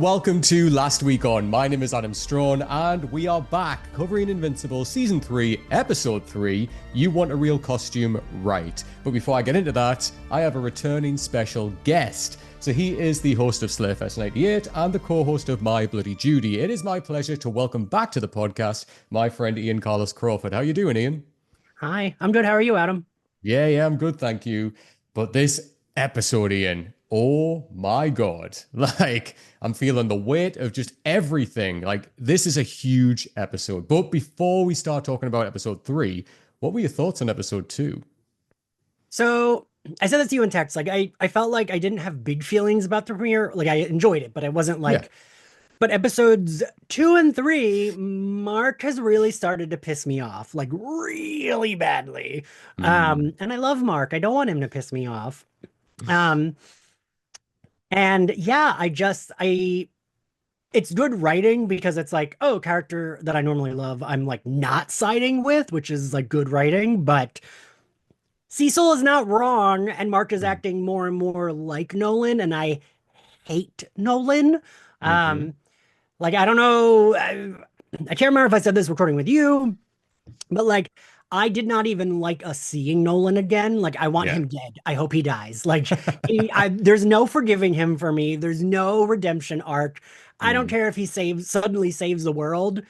welcome to Last Week On. My name is Adam Straughan, and we are back covering Invincible Season 3, Episode 3, You Want a Real Costume, Right? But before I get into that, I have a returning special guest. So he is the host of Slayfest 98 and the co-host of My Bloody Judy. It is my pleasure to welcome back to the podcast my friend Ian Carlos Crawford. How you doing, Ian? Hi, I'm good. How are you, Adam? Yeah, I'm good, thank you. But this episode, Ian, oh my God. Like, I'm feeling the weight of just everything. Like, this is a huge episode. But before we start talking about episode 3, what were your thoughts on episode 2? So I said this to you in text. Like I felt like I didn't have big feelings about the premiere. Like I enjoyed it, but I wasn't Yeah. like, but episodes 2 and 3, Mark has really started to piss me off, like really badly. Mm. And I love Mark. I don't want him to piss me off. Um, and yeah, it's good writing because it's like, oh, character that I normally love, I'm like not siding with, which is like good writing, but Cecil is not wrong, and Mark is Mm. acting more and more like Nolan, and I hate Nolan. Mm-hmm. Um, like I don't know, I can't remember if I said this recording with you, but like I did not even like us seeing Nolan again. Like I want Yeah. him dead. I hope he dies. Like there's no forgiving him for me. There's no redemption arc. I don't Mm. care if he suddenly saves the world.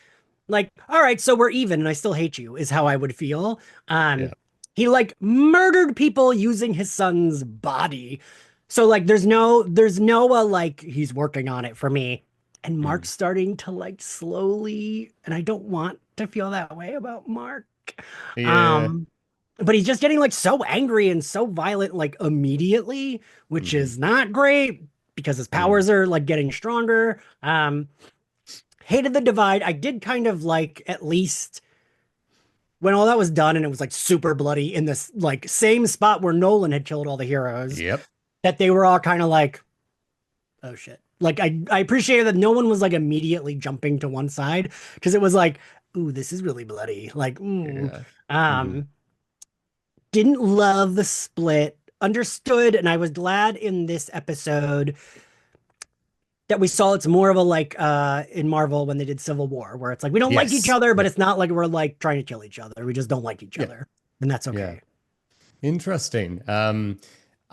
Like, all right, so we're even, and I still hate you, is how I would feel. Yeah. He like murdered people using his son's body. So like there's no like he's working on it for me. And Mm. Mark's starting to like slowly, and I don't want to feel that way about Mark. Yeah. Um, but he's just getting like so angry and so violent like immediately, which Mm-hmm. is not great because his Mm. powers are like getting stronger. Hated the divide. I did kind of like at least when all that was done and it was like super bloody in this like same spot where Nolan had killed all the heroes, Yep. that they were all kind of like, oh shit. Like I appreciated that no one was like immediately jumping to one side because it was like, ooh, this is really bloody. Like, Yeah. Mm-hmm. um, didn't love the split. Understood, and I was glad in this episode that we saw it's more of a like in Marvel when they did Civil War, where it's like we don't like each Yes. other, but Yeah. it's not like we're like trying to kill each other. We just don't like each Yeah. other. And that's Yeah. okay. Interesting.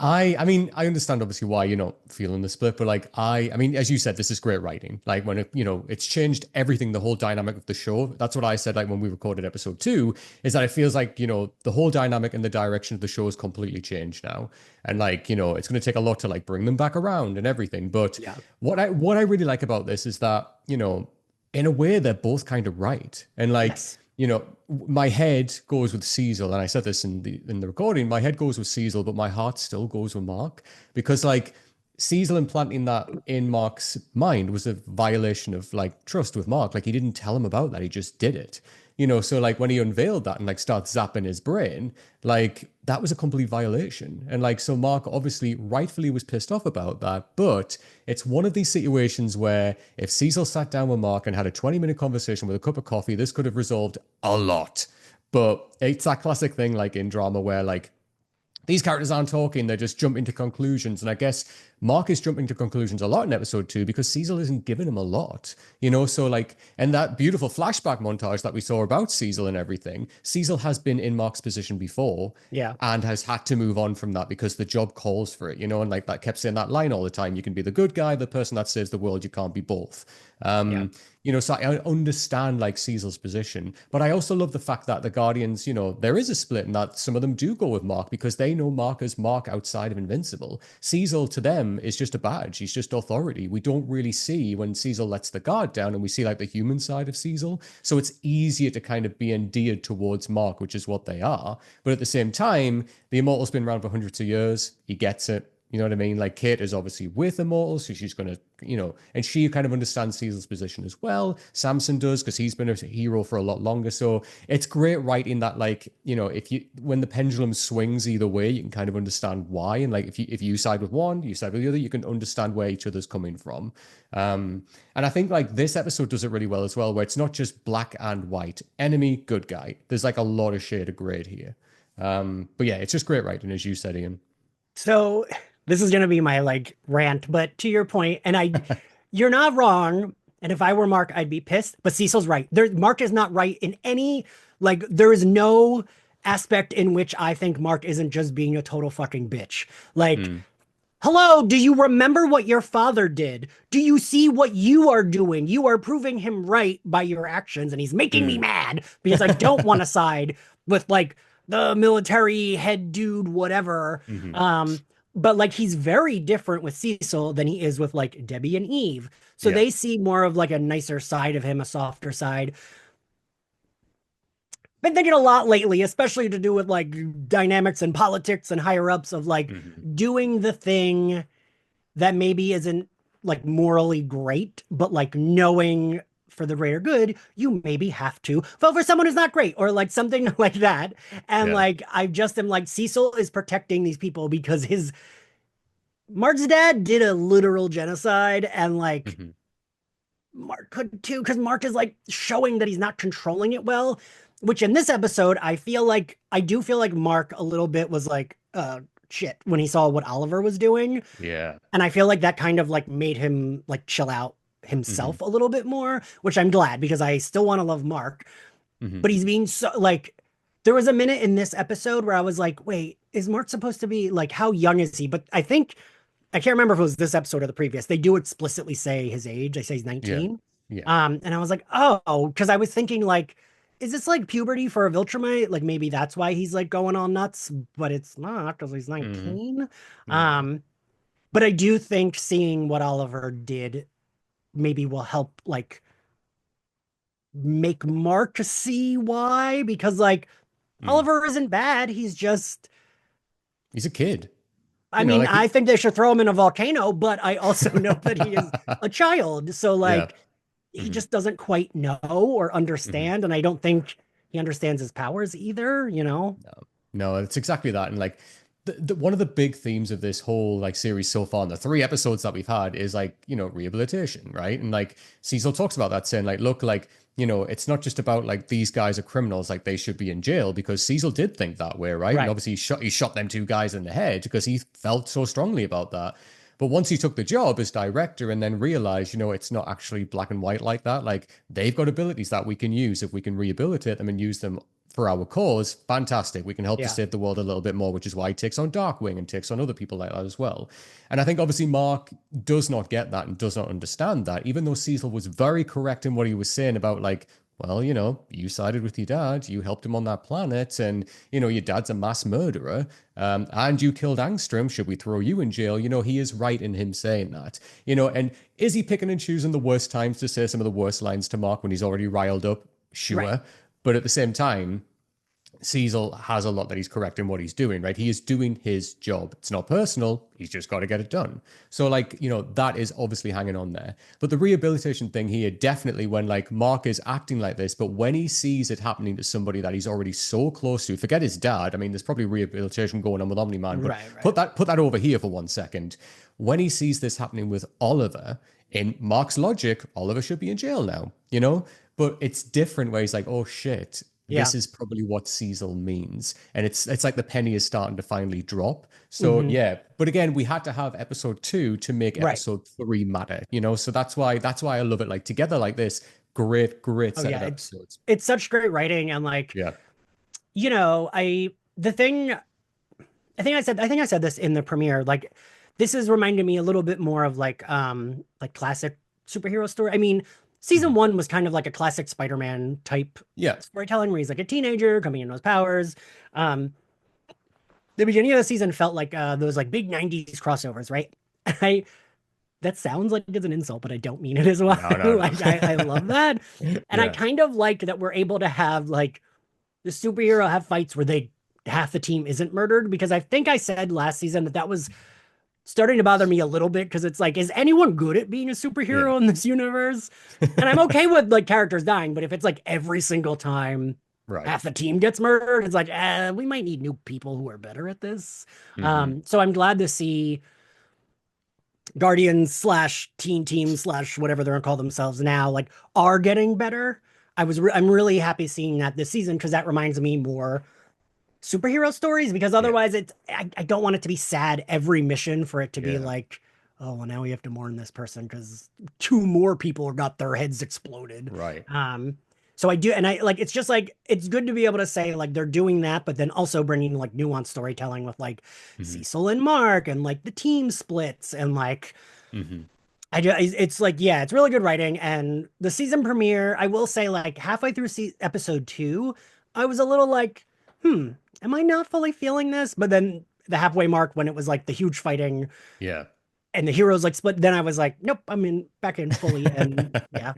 I mean, I understand obviously why you're not feeling the split, but like I mean, as you said, this is great writing. Like when it's changed everything, the whole dynamic of the show. That's what I said. Like when we recorded episode 2, is that it feels like the whole dynamic and the direction of the show is completely changed now, and like it's going to take a lot to like bring them back around and everything. But Yeah. what I really like about this is that in a way they're both kind of right, and like Yes. my head goes with Cecil, and I said this in the recording. My head goes with Cecil, but my heart still goes with Mark because like Cecil implanting that in Mark's mind was a violation of like trust with Mark. Like he didn't tell him about that; he just did it. So like when he unveiled that and like starts zapping his brain, like that was a complete violation. And like so Mark obviously rightfully was pissed off about that, but it's one of these situations where if Cecil sat down with Mark and had a 20-minute conversation with a cup of coffee, this could have resolved a lot. But it's that classic thing like in drama where like these characters aren't talking, they're just jumping to conclusions. And I guess Mark is jumping to conclusions a lot in episode 2 because Cecil isn't giving him a lot, So, like, and that beautiful flashback montage that we saw about Cecil and everything, Cecil has been in Mark's position before Yeah. and has had to move on from that because the job calls for it, and like that kept saying that line all the time. You can be the good guy, the person that saves the world, you can't be both. Yeah. So I understand like Cecil's position, but I also love the fact that the Guardians, there is a split and that some of them do go with Mark because they know Mark as Mark outside of Invincible. Cecil to them is just a badge. He's just authority. We don't really see when Cecil lets the guard down and we see like the human side of Cecil. So it's easier to kind of be endeared towards Mark, which is what they are. But at the same time, the Immortal's been around for hundreds of years. He gets it. You know what I mean? Like Kate is obviously with Immortal, so she's gonna, and she kind of understands Cecil's position as well. Samson does because he's been a hero for a lot longer. So it's great writing that, like, if you when the pendulum swings either way, you can kind of understand why. And like if you side with one, you side with the other, you can understand where each other's coming from. And I think like this episode does it really well as well, where it's not just black and white, enemy, good guy. There's like a lot of shade of grade here. But yeah, it's just great writing, as you said, Ian. So this is gonna be my like rant, but to your point, and You're not wrong. And if I were Mark, I'd be pissed. But Cecil's right. Mark is not right in any, like, there is no aspect in which I think Mark isn't just being a total fucking bitch. Like, Mm, hello, do you remember what your father did? Do you see what you are doing? You are proving him right by your actions, and he's making me mm. mad because I don't want to side with like the military head dude, whatever. Mhm. But like he's very different with Cecil than he is with like Debbie and Eve. So Yeah. they see more of like a nicer side of him, a softer side. Been thinking a lot lately, especially to do with like dynamics and politics and higher ups of like Mhm. doing the thing that maybe isn't like morally great, but like knowing for the greater good, you maybe have to vote for someone who's not great or like something like that. And Yeah. like, I just am like, Cecil is protecting these people because his Mark's dad did a literal genocide and like Mhm. Mark could too, because Mark is like showing that he's not controlling it well. Which in this episode, I do feel like Mark a little bit was like, shit, when he saw what Oliver was doing. Yeah. And I feel like that kind of like made him like chill out Mhm. himself a little bit more, which I'm glad because I still want to love Mark, Mhm. but he's being so like there was a minute in this episode where I was like, wait, is Mark supposed to be like how young is he? But I can't remember if it was this episode or the previous. They do explicitly say his age. They say he's Yeah. 19. Yeah. And I was like, oh, because I was thinking like, is this like puberty for a Viltrumite? Like maybe that's why he's like going all nuts, but it's not because he's Mhm. 19. Yeah. Um, but I do think seeing what Oliver did maybe will help like make Mark see why, because like Mm. Oliver isn't bad. He's just, He's a kid. I mean, Like I think they should throw him in a volcano, but I also know that he is a child. So Yeah. like he Mhm. just doesn't quite know or Mhm. understand. And I don't think he understands his powers either, you know? No, no, it's exactly that. And like one of the big themes of this whole like series so far, and the three episodes that we've had is like, rehabilitation, right? And like Cecil talks about that saying, like, look, like, it's not just about like these guys are criminals, like they should be in jail because Cecil did think that way, right? And Right. obviously he shot them two guys in the head because he felt so strongly about that. But once he took the job as director and then realized, it's not actually black and white like that. Like they've got abilities that we can use if we can rehabilitate them and use them for our cause. Fantastic. We can help to Yeah. save the world a little bit more, which is why he takes on Darkwing and takes on other people like that as well. And I think obviously Mark does not get that and does not understand that, even though Cecil was very correct in what he was saying about like, well, you sided with your dad, you helped him on that planet, and your dad's a mass murderer, and you killed Angstrom. Should we throw you in jail? He is right in him saying that. And is he picking and choosing the worst times to say some of the worst lines to Mark when he's already riled up? Right. Sure, but at the same time, Cecil has a lot that he's correct in what he's doing, right? He is doing his job. It's not personal. He's just got to get it done. So, like, that is obviously hanging on there. But the rehabilitation thing here, definitely when like Mark is acting like this, but when he sees it happening to somebody that he's already so close to, forget his dad. I mean, there's probably rehabilitation going on with Omniman, but Right. Right. put that over here for 1 second. When he sees this happening with Oliver, in Mark's logic, Oliver should be in jail now. But it's different where he's like, oh shit, Yeah. this is probably what Cecil means. And it's like the penny is starting to finally drop. So Hmm. yeah. But again, we had to have episode 2 to make Right. episode 3 matter. So that's why I love it. Like together like this, great Oh set yeah. of episodes. It's such great writing and like, Yeah. the thing I think I said this in the premiere. Like, this is reminding me a little bit more of like classic superhero story. I mean, season Mhm. one was kind of like a classic Spider-Man type Yeah. storytelling where he's like a teenager coming into his powers. Um, the beginning of the season felt like those like big 90s crossovers, right? I That sounds like it's an insult, but I don't mean it as well. No, no, Like I love that. no. And I Yeah. kind of like that we're able to have like the superhero have fights where they half the team isn't murdered, because I think I said last season that was starting to bother me a little bit, because it's like, is anyone good at being a Yeah. superhero in this universe? And I'm okay with like characters dying, but if it's like every single time Right. half the team gets murdered, it's like, we might need new people who are better at this. Hmm. So I'm glad to see Guardians slash Teen Team slash whatever they're gonna call themselves now, like, are getting better. I'm really happy seeing that this season, because that reminds me more superhero stories, because Yeah. otherwise I don't want it to be sad every mission for it to be Yeah. like, oh, well, now we have to mourn this person because two more people got their heads exploded. Right. So I do, and I like, it's just like, it's good to be able to say like they're doing that, but then also bringing like nuanced storytelling with like Hmm. Cecil and Mark and like the team splits and like, Hmm. it's like, yeah, it's really good writing. And the season premiere, I will say, like halfway through episode two, I was a little like, am I not fully feeling this? But then the halfway mark, when it was like the huge fighting Yeah. and the heroes like split, then I was like, nope, I'm in back in fully. And yeah,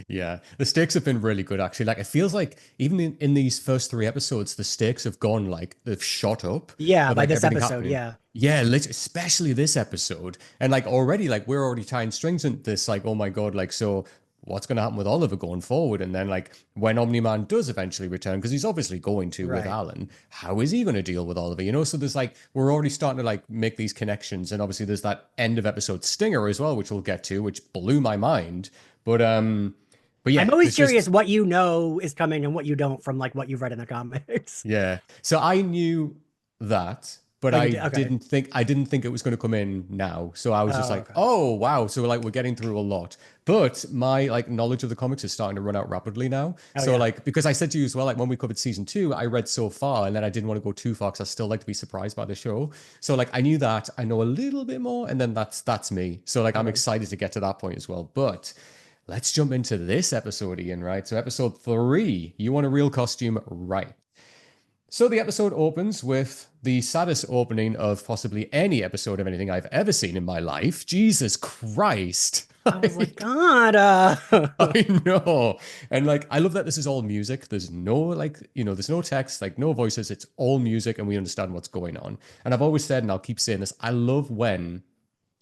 Yeah, the stakes have been really good actually. Like it feels like even in these first three episodes, the stakes have gone like they've shot up yeah, with by like this everything episode, happening. yeah, Yeah, especially this episode. And like already, like we're already tying strings into this, like, oh my God, like so what's gonna happen with Oliver going forward? And then like when Omni-Man does eventually return, because he's obviously going to with right. Alan, how is he gonna deal with Oliver? You know, so there's like we're already starting to like make these connections. And obviously there's that end of episode stinger as well, which we'll get to, which blew my mind. But I'm yeah, always there's just curious what you know is coming and what you don't from like what you've read in the comics. yeah. So I knew that, but Oh, you did? Okay. I didn't think it was going to come in now. So I was just Oh, like, okay. oh wow. So like we're getting through a lot. But my like knowledge of the comics is starting to run out rapidly now. Oh, So yeah. like because I said to you as well, like when we covered season two, I read so far and then I didn't want to go too far because I still like to be surprised by the show. So like I knew that. I know a little bit more, and then that's me. So like I'm Okay. excited to get to that point as well. But let's jump into this episode, Ian, right? So, episode three, you want a real costume, right? So, the episode opens with the saddest opening of possibly any episode of anything I've ever seen in my life. Jesus Christ. I was like, Like, God, I know. And like, I love that this is all music. There's no, like, there's no text, like, no voices. It's all music and we understand what's going on. And I've always said, and I'll keep saying this, I love when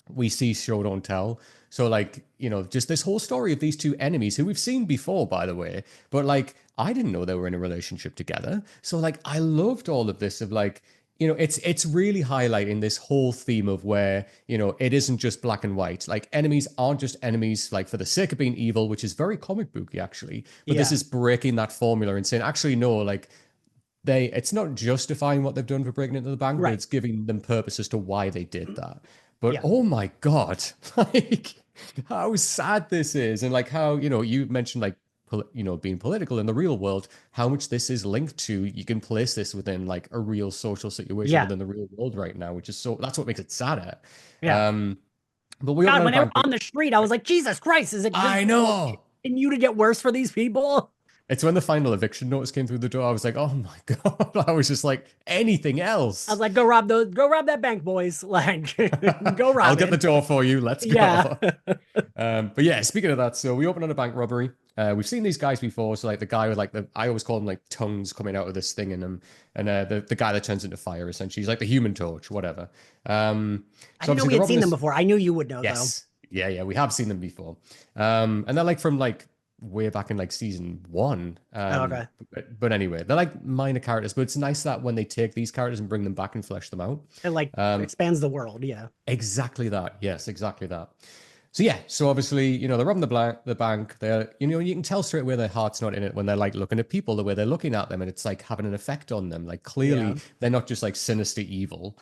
we see show don't tell. So like, just this whole story of these two enemies who we've seen before, by the way, but like I didn't know they were in a relationship together. So like I loved all of this of like, it's really highlighting this whole theme of where, it isn't just black and white. Like enemies aren't just enemies like for the sake of being evil, which is very comic booky actually. But this yeah, is breaking that formula and saying, actually, no, like it's not justifying what they've done for breaking into the bank, but right. it's giving them purpose as to why they did that. But Yeah, oh my God, like how sad this is. And like how, you mentioned like, being political in the real world, how much this is linked to, you can place this within like a real social situation yeah, within the real world right now, which is that's what makes it sadder. yeah. Um, but we open God, on a when they were bank. on the street, I was like, Jesus Christ, is it just I going to know. continue to get worse for these people? It's when the final eviction notice came through the door. I was like, oh my God. I was just like, anything I was else? like, go rob that bank, boys. Like, go I'll rob get the it. door for you. Let's Yeah. go. But yeah, speaking of that, so we open on a bank robbery. We've seen these guys before. So like the guy with like I always call them like tongues coming out of this thing in him, and the guy that turns into fire essentially. He's like the Human Torch, whatever. I So didn't know obviously we they're had robbing seen them this. before. I knew you would know, though. Yes, yeah, we have seen them before. And they're like from like way back in like season one. Oh, okay. But anyway, they're like minor characters. But it's nice that when they take these characters and bring them back and flesh them out. It like expands the world. Yeah. Exactly that. Yes, exactly that. So yeah, so obviously, they're robbing the bank. They're, you can tell straight away their heart's not in it when they're like looking at people the way they're looking at them, and it's like having an effect on them. Like Yeah. clearly, they're not just like sinister evil.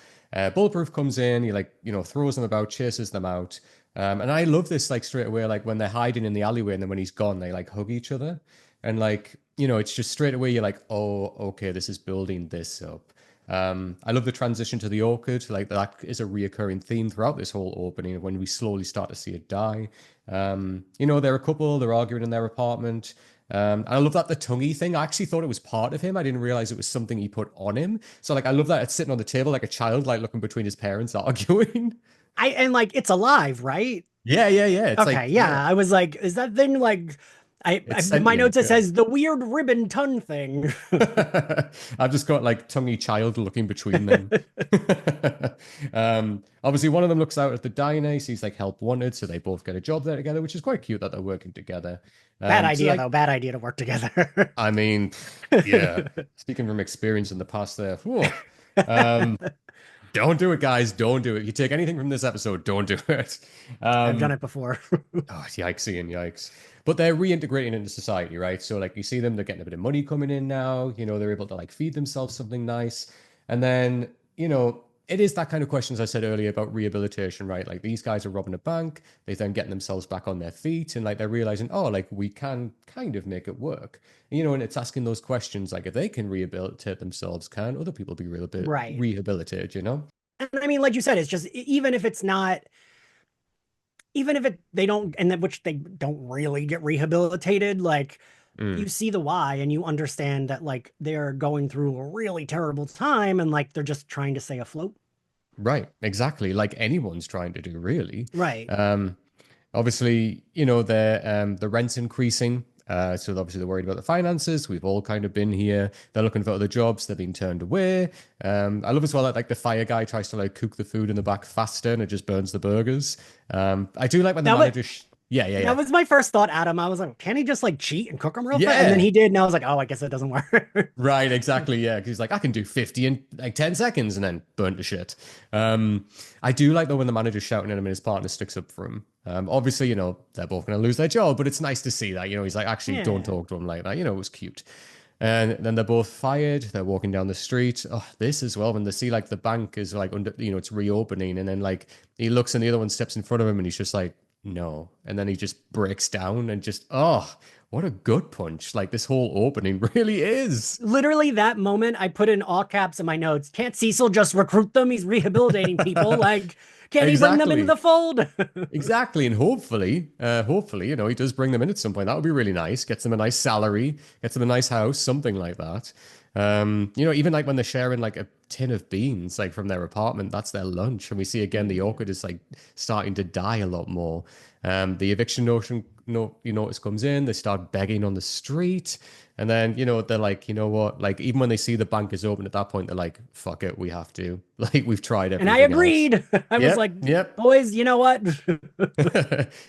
Bulletproof comes in, he like throws them about, chases them out, and I love this like straight away, like when they're hiding in the alleyway, and then when he's gone, they like hug each other, and like it's just straight away you're like, oh, okay, this is building this up. I love the transition to the orchid. Like that is a reoccurring theme throughout this whole opening when we slowly start to see it die. They're a couple, they're arguing in their apartment. And I love that the tonguey thing. I actually thought it was part of him. I didn't realize it was something he put on him. So like I love that it's sitting on the table like a child, like looking between his parents arguing. And like it's alive, right? Yeah. It's Okay, like, yeah, yeah. I was like, is that thing like it's my notes sentient. it Yeah. says the weird ribbon tongue thing. I've just got like tonguey child looking between them. Obviously, one of them looks out at the diner. He sees like help wanted, so they both get a job there together, which is quite cute that they're working together. Bad So idea like, though. Bad idea to work together. I mean, yeah. Speaking from experience in the past, there. Whew. Um, don't do it, guys. Don't do it. You take anything from this episode, don't do it. I've done Um, it before. Oh, yikes, Ian, yikes. But they're reintegrating into society, right? So, like, you see them, they're getting a bit of money coming in now. They're able to, like, feed themselves something nice. And then, it is that kind of questions I said earlier about rehabilitation, right? Like these guys are robbing a bank, they then getting themselves back on their feet, and like they're realizing, oh, like we can kind of make it work. You know, and it's asking those questions like if they can rehabilitate themselves, can other people be Right. rehabilitated, you know? And I mean, like you said, it's just even if it's not, even if it they don't, and then which they don't really get rehabilitated, like you Mm. see the why and you understand that like they're going through a really terrible time and like they're just trying to stay afloat. Right, exactly. Like anyone's trying to do, really. Right. Um, Obviously, the rent's increasing. So obviously they're worried about the finances. We've all kind of been here. They're looking for other jobs. They're being turned away. I love as well that like the fire guy tries to like cook the food in the back faster and it just burns the burgers. I do like when the That was manager. Yeah, yeah, that yeah. was my first thought, Adam. I was like, can he just like cheat and cook them real fast? And then Yeah. he did, and I was like, oh, I guess that doesn't work. Right, exactly. Yeah, because he's like, I can do 50 in like 10 seconds and then burn to shit. I do like though when the manager's shouting at him and his partner sticks up for him. Obviously, they're both going to lose their job, but it's nice to see that. He's like, actually, don't Yeah. talk to him like that. It was cute. And then they're both fired. They're walking down the street. Oh, this as well, when they see like the bank is like under, it's reopening. And then like he looks and the other one steps in front of him and he's just like, no. And then he just breaks down and just, oh, what a gut punch. Like this whole opening really is. Literally that moment I put in all caps in my notes. Can't Cecil just recruit them? He's rehabilitating people. Like, can't he bring them into Exactly. the fold? Exactly. And hopefully, he does bring them in at some point. That would be really nice. Gets them a nice salary, gets them a nice house, something like that. Even like when they're sharing like a tin of beans, like from their apartment, that's their lunch. And we see again the orchid is like starting to die a lot more. The eviction notion, no, you notice comes in, they start begging on the street. And then, they're like, you know what? Like, even when they see the bank is open at that point, they're like, fuck it, we have to. Like, we've tried And I everything else. agreed. I was Yep, like, yep. boys, you know what?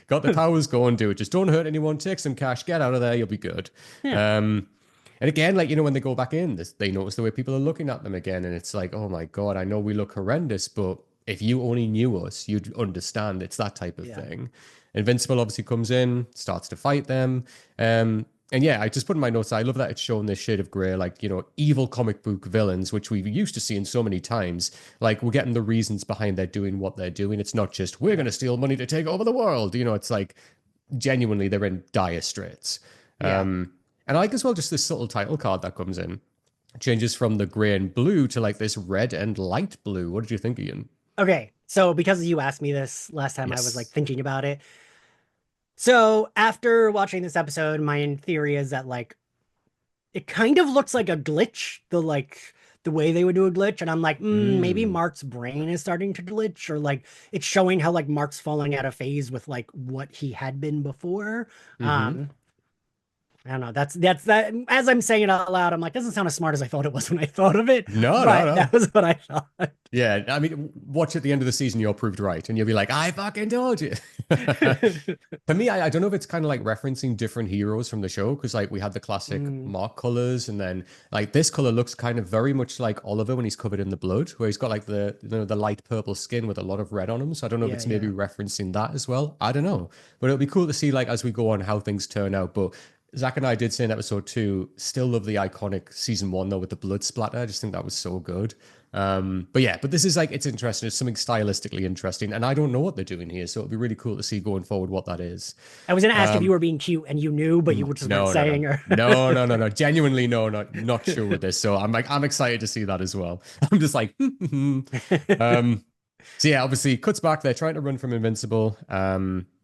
Got the powers, go and do it. Just don't hurt anyone, take some cash, get out of there, you'll be good. Yeah. And again, like, when they go back in, they notice the way people are looking at them again. And it's like, oh my God, I know we look horrendous, but if you only knew us, you'd understand. It's that type of Yeah. thing. Invincible obviously comes in, starts to fight them. And yeah, I just put in my notes, I love that it's shown this shade of gray, like, evil comic book villains, which we used to see so many times. Like, we're getting the reasons behind they're doing what they're doing. It's not just, we're going to steal money to take over the world. It's like, genuinely, they're in dire straits. Yeah. And I like as well just this subtle title card that comes in. It changes from the gray and blue to like this red and light blue. What did you think, Ian? Okay. So because you asked me this last time, I was like Yes. thinking about it. So after watching this episode, my theory is that like it kind of looks like a glitch, the way they would do a glitch. And I'm like, maybe Mm. Mark's brain is starting to glitch, or like it's showing how like Mark's falling out of phase with like what he had been before. Mm-hmm. I don't know. That's that. As I'm saying it out loud, I'm like, doesn't sound as smart as I thought it was when I thought of it, No, no, but no. that was what I thought. Yeah, I mean, watch at the end of the season, you're proved right, and you'll be like, I fucking told you. For me, I don't know if it's kind of like referencing different heroes from the show, because like we had the classic Mm, Mark colors, and then like this color looks kind of very much like Oliver when he's covered in the blood, where he's got like the light purple skin with a lot of red on him. So I don't know if yeah, it's maybe yeah, referencing that as well. I don't know, but it'll be cool to see like as we go on how things turn out. But Zach and I did say in episode 2, still love the iconic season 1 though with the blood splatter. I just think that was so good. But this is like, it's interesting. It's something stylistically interesting, and I don't know what they're doing here, so it'll be really cool to see going forward what that is. I was gonna ask if you were being cute and you knew, but you just weren't No, no, no, saying. Or no. Genuinely, no, not sure with this. So I'm excited to see that as well. I'm just like, so yeah, obviously cuts back. They're trying to run from Invincible.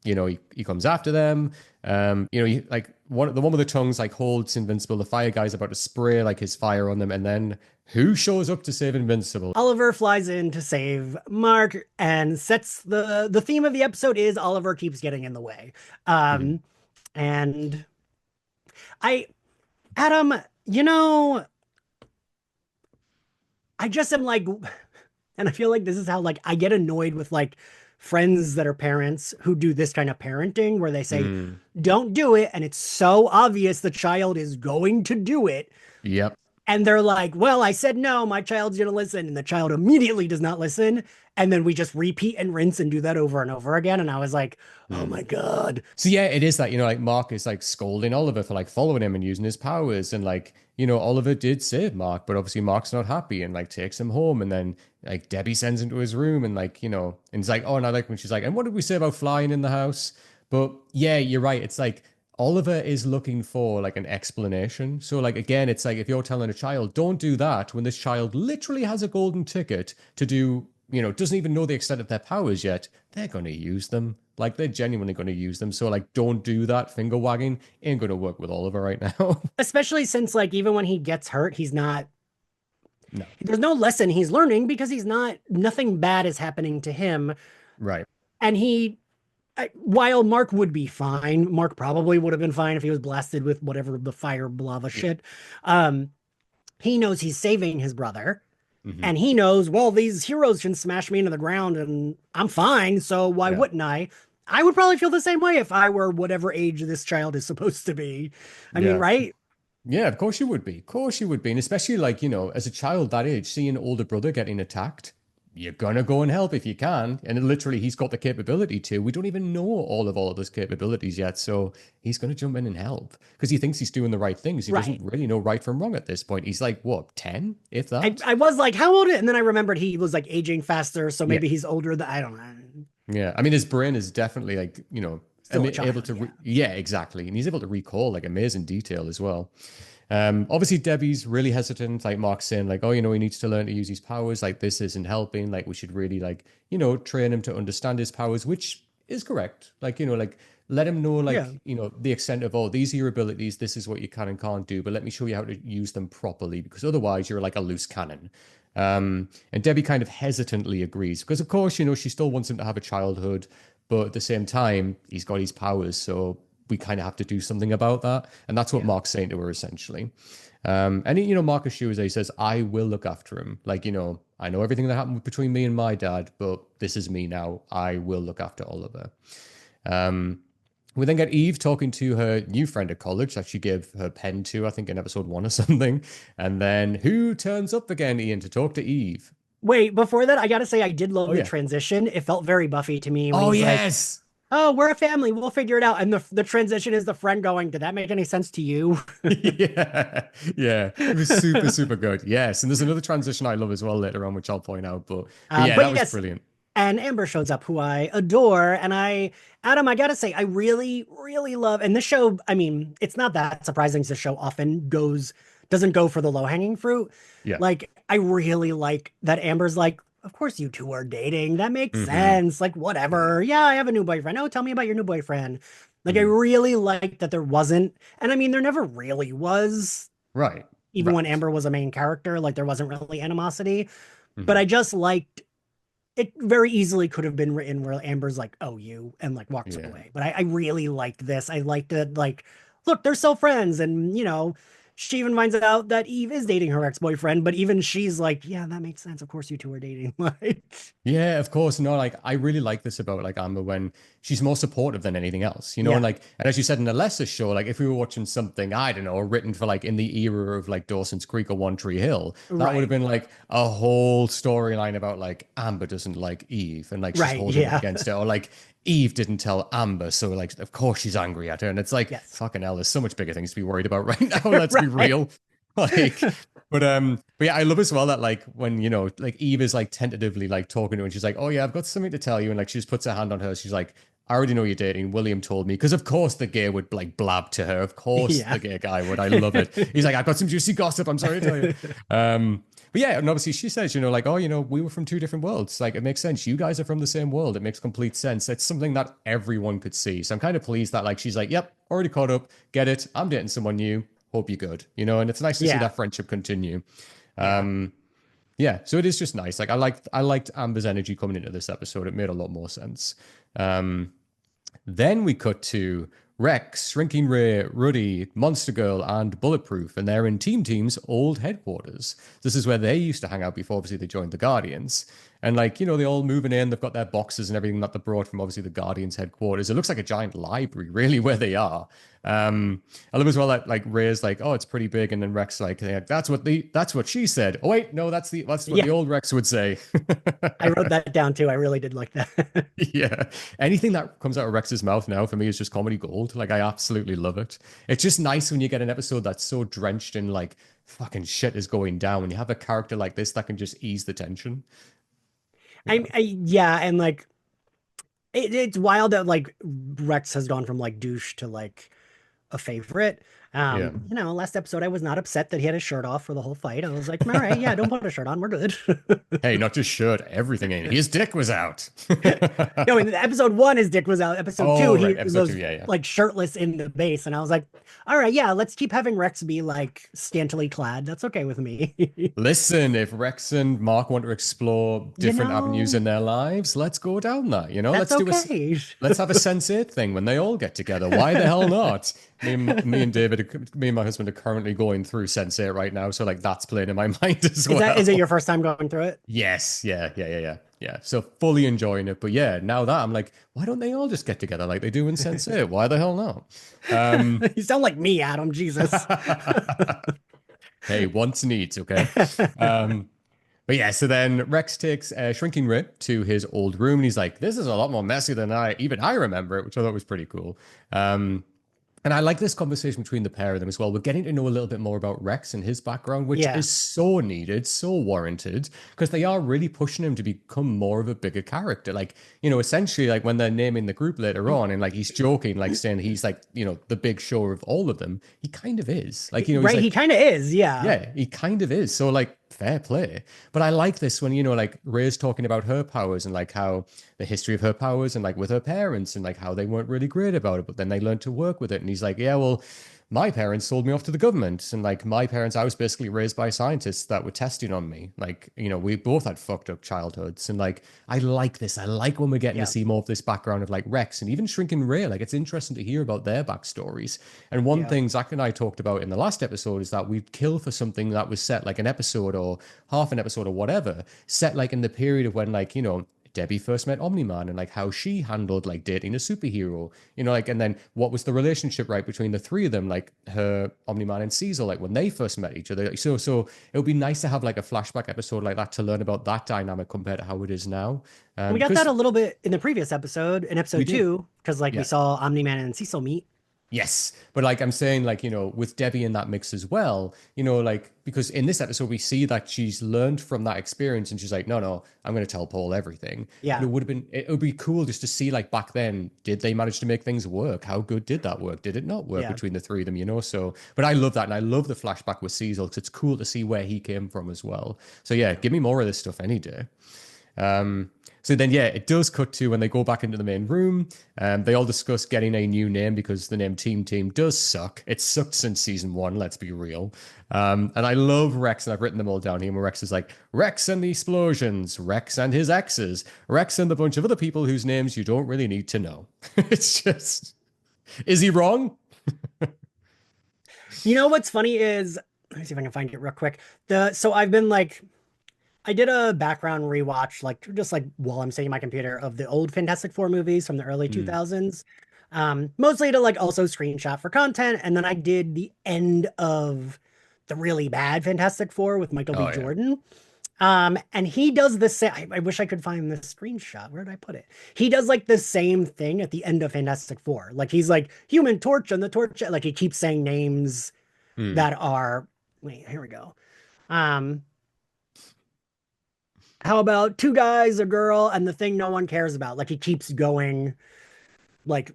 He comes after them. Like the one with the tongues like holds Invincible. The fire guy's about to spray like his fire on them, and then who shows up to save Invincible? Oliver flies in to save Mark and sets the theme of the episode is Oliver keeps getting in the way. Mhm. Um, and I, Adam, you know, I just am like, and I feel like this is how like I get annoyed with like friends that are parents who do this kind of parenting where they say, Mm. don't do it. And it's so obvious the child is going to do it. Yep. And they're like, well, I said no, my child's going to listen. And the child immediately does not listen. And then we just repeat and rinse and do that over and over again. And I was like, oh Hmm. my God. So yeah, it is that, like Mark is like scolding Oliver for like following him and using his powers. And like, Oliver did save Mark, but obviously Mark's not happy and like takes him home. And then like Debbie sends him to his room and like, and he's like, oh, and I like when she's like, and what did we say about flying in the house? But yeah, you're right. It's like Oliver is looking for like an explanation. So like again, it's like if you're telling a child, don't do that when this child literally has a golden ticket to do, doesn't even know the extent of their powers yet, they're going to use them. Like they're genuinely going to use them. So like don't do that. Finger wagging ain't going to work with Oliver right now. Especially since, like, even when he gets hurt, he's not, No. there's no lesson he's learning because he's not, nothing bad is happening to him. Right. And while Mark would be fine, Mark probably would have been fine if he was blasted with whatever the fire lava Yeah. shit. Um, he knows he's saving his brother. Hmm. And he knows, well, these heroes can smash me into the ground and I'm fine. So why Yeah. wouldn't I? I would probably feel the same way if I were whatever age this child is supposed to be. I mean, Yeah. right? Yeah, of course you would be. Of course you would be. And especially like, as a child that age, seeing an older brother getting attacked, you're gonna go and help if you can. And literally he's got the capability to. We don't even know all of Oliver's capabilities yet. So he's gonna jump in and help. Because he thinks he's doing the right things. He Right. doesn't really know right from wrong at this point. He's like, what, 10? If I, that? I was like, how old? And then I remembered he was like aging faster. So Yeah. maybe he's older than, I don't know. Yeah. I mean, his brain is definitely like, Still a able child. to, Yeah. yeah, exactly. And he's able to recall like amazing detail as well. Obviously Debbie's really hesitant, like Mark's saying, like, oh, he needs to learn to use his powers. Like, this isn't helping. Like, we should really, like, train him to understand his powers, which is correct. Like, like, let him know, Yeah. like, the extent of, oh, these are your abilities. This is what you can and can't do. But let me show you how to use them properly, because otherwise you're like a loose cannon. And Debbie kind of hesitantly agrees because, of course, she still wants him to have a childhood, but at the same time, he's got his powers. So we kind of have to do something about that. And that's what Yeah. Mark's saying to her essentially. And Mark assures her, he says, I will look after him. Like, I know everything that happened between me and my dad, but this is me now. I will look after Oliver. We then get Eve talking to her new friend at college that she gave her pen to, I think in episode 1 or something. And then who turns up again, Ian, to talk to Eve? Wait, before that, I gotta say, I did love Oh, the yeah. transition. It felt very Buffy to me when Oh, he's like, yes. oh, we're a family. We'll figure it out. And the transition is the friend going, did that make any sense to you? Yeah, yeah, it was super, super good. Yes, and there's another transition I love as well later on, which I'll point out. But yeah, But that was yes, brilliant. and Amber shows up, who I adore. And Adam, I gotta say, I really, really love. And this show, I mean, it's not that surprising. This show often doesn't go for the low hanging fruit. Yeah. Like, I really like that Amber's like, of course you two are dating. That makes Hmm. sense. Like, whatever. Yeah, I have a new boyfriend. Oh, tell me about your new boyfriend. Like, I Hmm. really like that there wasn't, and I mean, there never really was, Right. even when Right. Amber was a main character, like, there wasn't really animosity. But Hmm. I just liked it very easily could have been written where Amber's like, oh, you, and like walks Yeah. away. But I really liked this. I liked it. Like, look, they're still friends. And, she even finds out that Eve is dating her ex-boyfriend, but even she's like, yeah, that makes sense. Of course you two are dating. Like, Yeah, of course. No, like I really like this about like Amber when she's more supportive than anything else, and yeah, like, and as you said in the lesser show, like if we were watching something, I don't know, written for like in the era of like Dawson's Creek or One Tree Hill, that would have right. been like a whole storyline about like Amber doesn't like Eve and like she's Right. holding it Yeah. against her, or like Eve didn't tell Amber, so like of course she's angry at her, and it's like Yes. fucking hell, there's so much bigger things to be worried about right now. Let's be Right. real. Like, but yeah, I love as well that like when like Eve is like tentatively like talking to her and she's like, oh yeah, I've got something to tell you, and like she just puts her hand on her, she's like, I already know you're dating. William told me, because of course the gay would like blab to her. Of course Yeah. the gay guy would. I love it. He's like, I've got some juicy gossip. I'm sorry to tell you. But yeah, and obviously she says, like, oh, we were from two different worlds. Like it makes sense. You guys are from the same world. It makes complete sense. It's something that everyone could see. So I'm kind of pleased that like she's like, yep, already caught up. Get it. I'm dating someone new. Hope you're good. And it's nice to see Yeah. that friendship continue. Yeah. Yeah, so it is just nice. Like I liked Amber's energy coming into this episode. It made a lot more sense. Then we cut to Rex, Shrinking Ray, Ruddy, Monster Girl, and Bulletproof, and they're in Team's old headquarters. This is where they used to hang out before, obviously, they joined the Guardians. And like, they're all moving in, they've got their boxes and everything that they brought from obviously the Guardians headquarters. It looks like a giant library, really, where they are. I love as well that like Ray's like, oh, it's pretty big, and then Rex like, yeah, that's what she said. Oh wait, no, that's what Yeah, the old Rex would say. I wrote that down too. I really did like that. Yeah. Anything that comes out of Rex's mouth now for me is just comedy gold. Like I absolutely love it. It's just nice when you get an episode that's so drenched in like fucking shit is going down and you have a character like this that can just ease the tension. Yeah. Yeah, and like it's wild that like Rex has gone from like douche to like a favorite. Yeah. Last episode I was not upset that he had his shirt off for the whole fight. I was like, all right, yeah, don't put a shirt on, we're good. Hey, not just shirt, everything in. His dick was out. No, in episode one, his dick was out. Episode two, Oh, he right. Episode was two. Yeah, yeah. like shirtless in the base, and I was like, all right, yeah, let's keep having Rex be like scantily clad. That's okay with me. Listen, if Rex and Mark want to explore You different avenues know, in their lives, let's go down that. that's okay. Let's have a Sense8 thing when they all get together. Why the hell not? Me and David, me and my husband are currently going through Sense8 right now, so like that's playing in my mind as well. Is it your first time going through it? Yes, yeah. So fully enjoying it, but yeah, now that I'm like, why don't they all just get together like they do in Sense8? Why the hell not? You sound like me, Adam. Jesus. Hey, wants needs, okay? Um, but yeah, so then Rex takes Shrinking Ray to his old room, and he's like, "This is a lot more messy than I remember it," which I thought was pretty cool. And I like this conversation between the pair of them as well. We're getting to know a little bit more about Rex and his background, which Yeah. is so needed, so warranted, because they are really pushing him to become more of a bigger character. Like, essentially, like when they're naming the group later on, and like he's joking, like saying he's like, the big show of all of them. He kind of is. Like, he's Right, like, he kind of is, yeah. yeah, he kind of is. So like fair play. But I like this when, like Ray's talking about her powers and like how the history of her powers and like with her parents and like how they weren't really great about it, but then they learned to work with it. And he's like, yeah, well, my parents sold me off to the government. And like my parents, I was basically raised by scientists that were testing on me. Like, we both had fucked up childhoods. And like, I like this. I like when we're getting Yeah. to see more of this background of like Rex and even Shrinking Ray. Like, it's interesting to hear about their backstories. And one Yeah. thing Zach and I talked about in the last episode is that we'd kill for something that was set like an episode or half an episode or whatever, set like in the period of when like, Debbie first met Omniman and like how she handled like dating a superhero, like, and then what was the relationship right between the three of them, like her, Omniman and Caesar, like when they first met each other. Like, so it would be nice to have like a flashback episode like that to learn about that dynamic compared to how it is now. We got that Because a little bit in the previous episode, in we episode did. two, because like we Yeah. saw Omni-Man and Cecil meet. Yes, but like I'm saying, like, with Debbie in that mix as well, like, because in this episode we see that she's learned from that experience and she's like, no, I'm going to tell Paul everything. Yeah. And it would be cool just to see, like, back then, did they manage to make things work? How good did that work? Did it not work Yeah. between the three of them, So, but I love that. And I love the flashback with Cecil because it's cool to see where he came from as well. So yeah, give me more of this stuff any day. So then, yeah, it does cut to when they go back into the main room. They all discuss getting a new name because the name Team does suck. It's sucked since season 1, let's be real. And I love Rex, and I've written them all down here, where Rex is like, Rex and the explosions, Rex and his exes, Rex and a bunch of other people whose names you don't really need to know. It's just, is he wrong? What's funny is, let me see if I can find it real quick. So I've been like, I did a background rewatch, like just like while I'm sitting in my computer, of the old Fantastic Four movies from the early 2000s, mostly to like also screenshot for content. And then I did the end of the really bad Fantastic Four with Michael B. Oh, yeah. Jordan. And he does the same. I wish I could find this screenshot. Where did I put it? He does like the same thing at the end of Fantastic Four. Like he's like Human Torch and the Torch. Like he keeps saying names that are. Wait, here we go. How about two guys, a girl, and the thing no one cares about? Like he keeps going, like.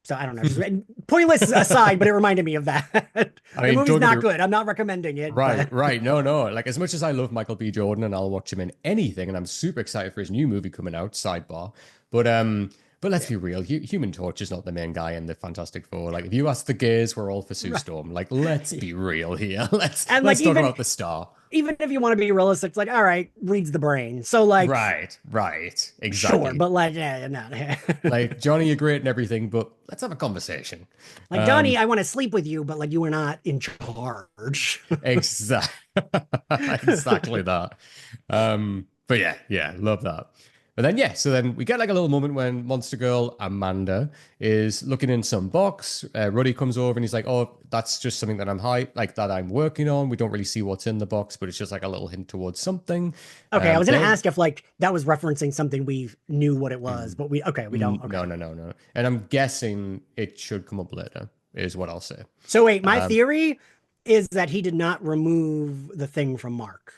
So I don't know. Just, pointless aside, but it reminded me of that. I The mean, movie's don't get not me- good. I'm not recommending it. Right, but- right. No. Like, as much as I love Michael B. Jordan and I'll watch him in anything, and I'm super excited for his new movie coming out, sidebar. But let's be real, Human Torch is not the main guy in the Fantastic Four. Like, if you ask the gays, we're all for Sue Storm. Like, let's be real here. Let's And, let's like, talk even- about the star. Even if you want to be realistic, it's like, all right, reads the brain. So like, Right, exactly. sure, but like, yeah, no. Like, Johnny, you're great and everything, but let's have a conversation. Like Johnny, I want to sleep with you, but like you were not in charge. Exactly. Exactly that. But yeah, love that. But then yeah, so then we get like a little moment when Monster Girl Amanda is looking in some box. Ruddy comes over and he's like, "Oh, that's just something that I'm working on. We don't really see what's in the box, but it's just like a little hint towards something." Okay, I was gonna Then ask if like that was referencing something we knew what it was, but we don't. Okay. no, no, no, no. And I'm guessing it should come up later, is what I'll say. So wait, my Um, theory is that he did not remove the thing from Mark.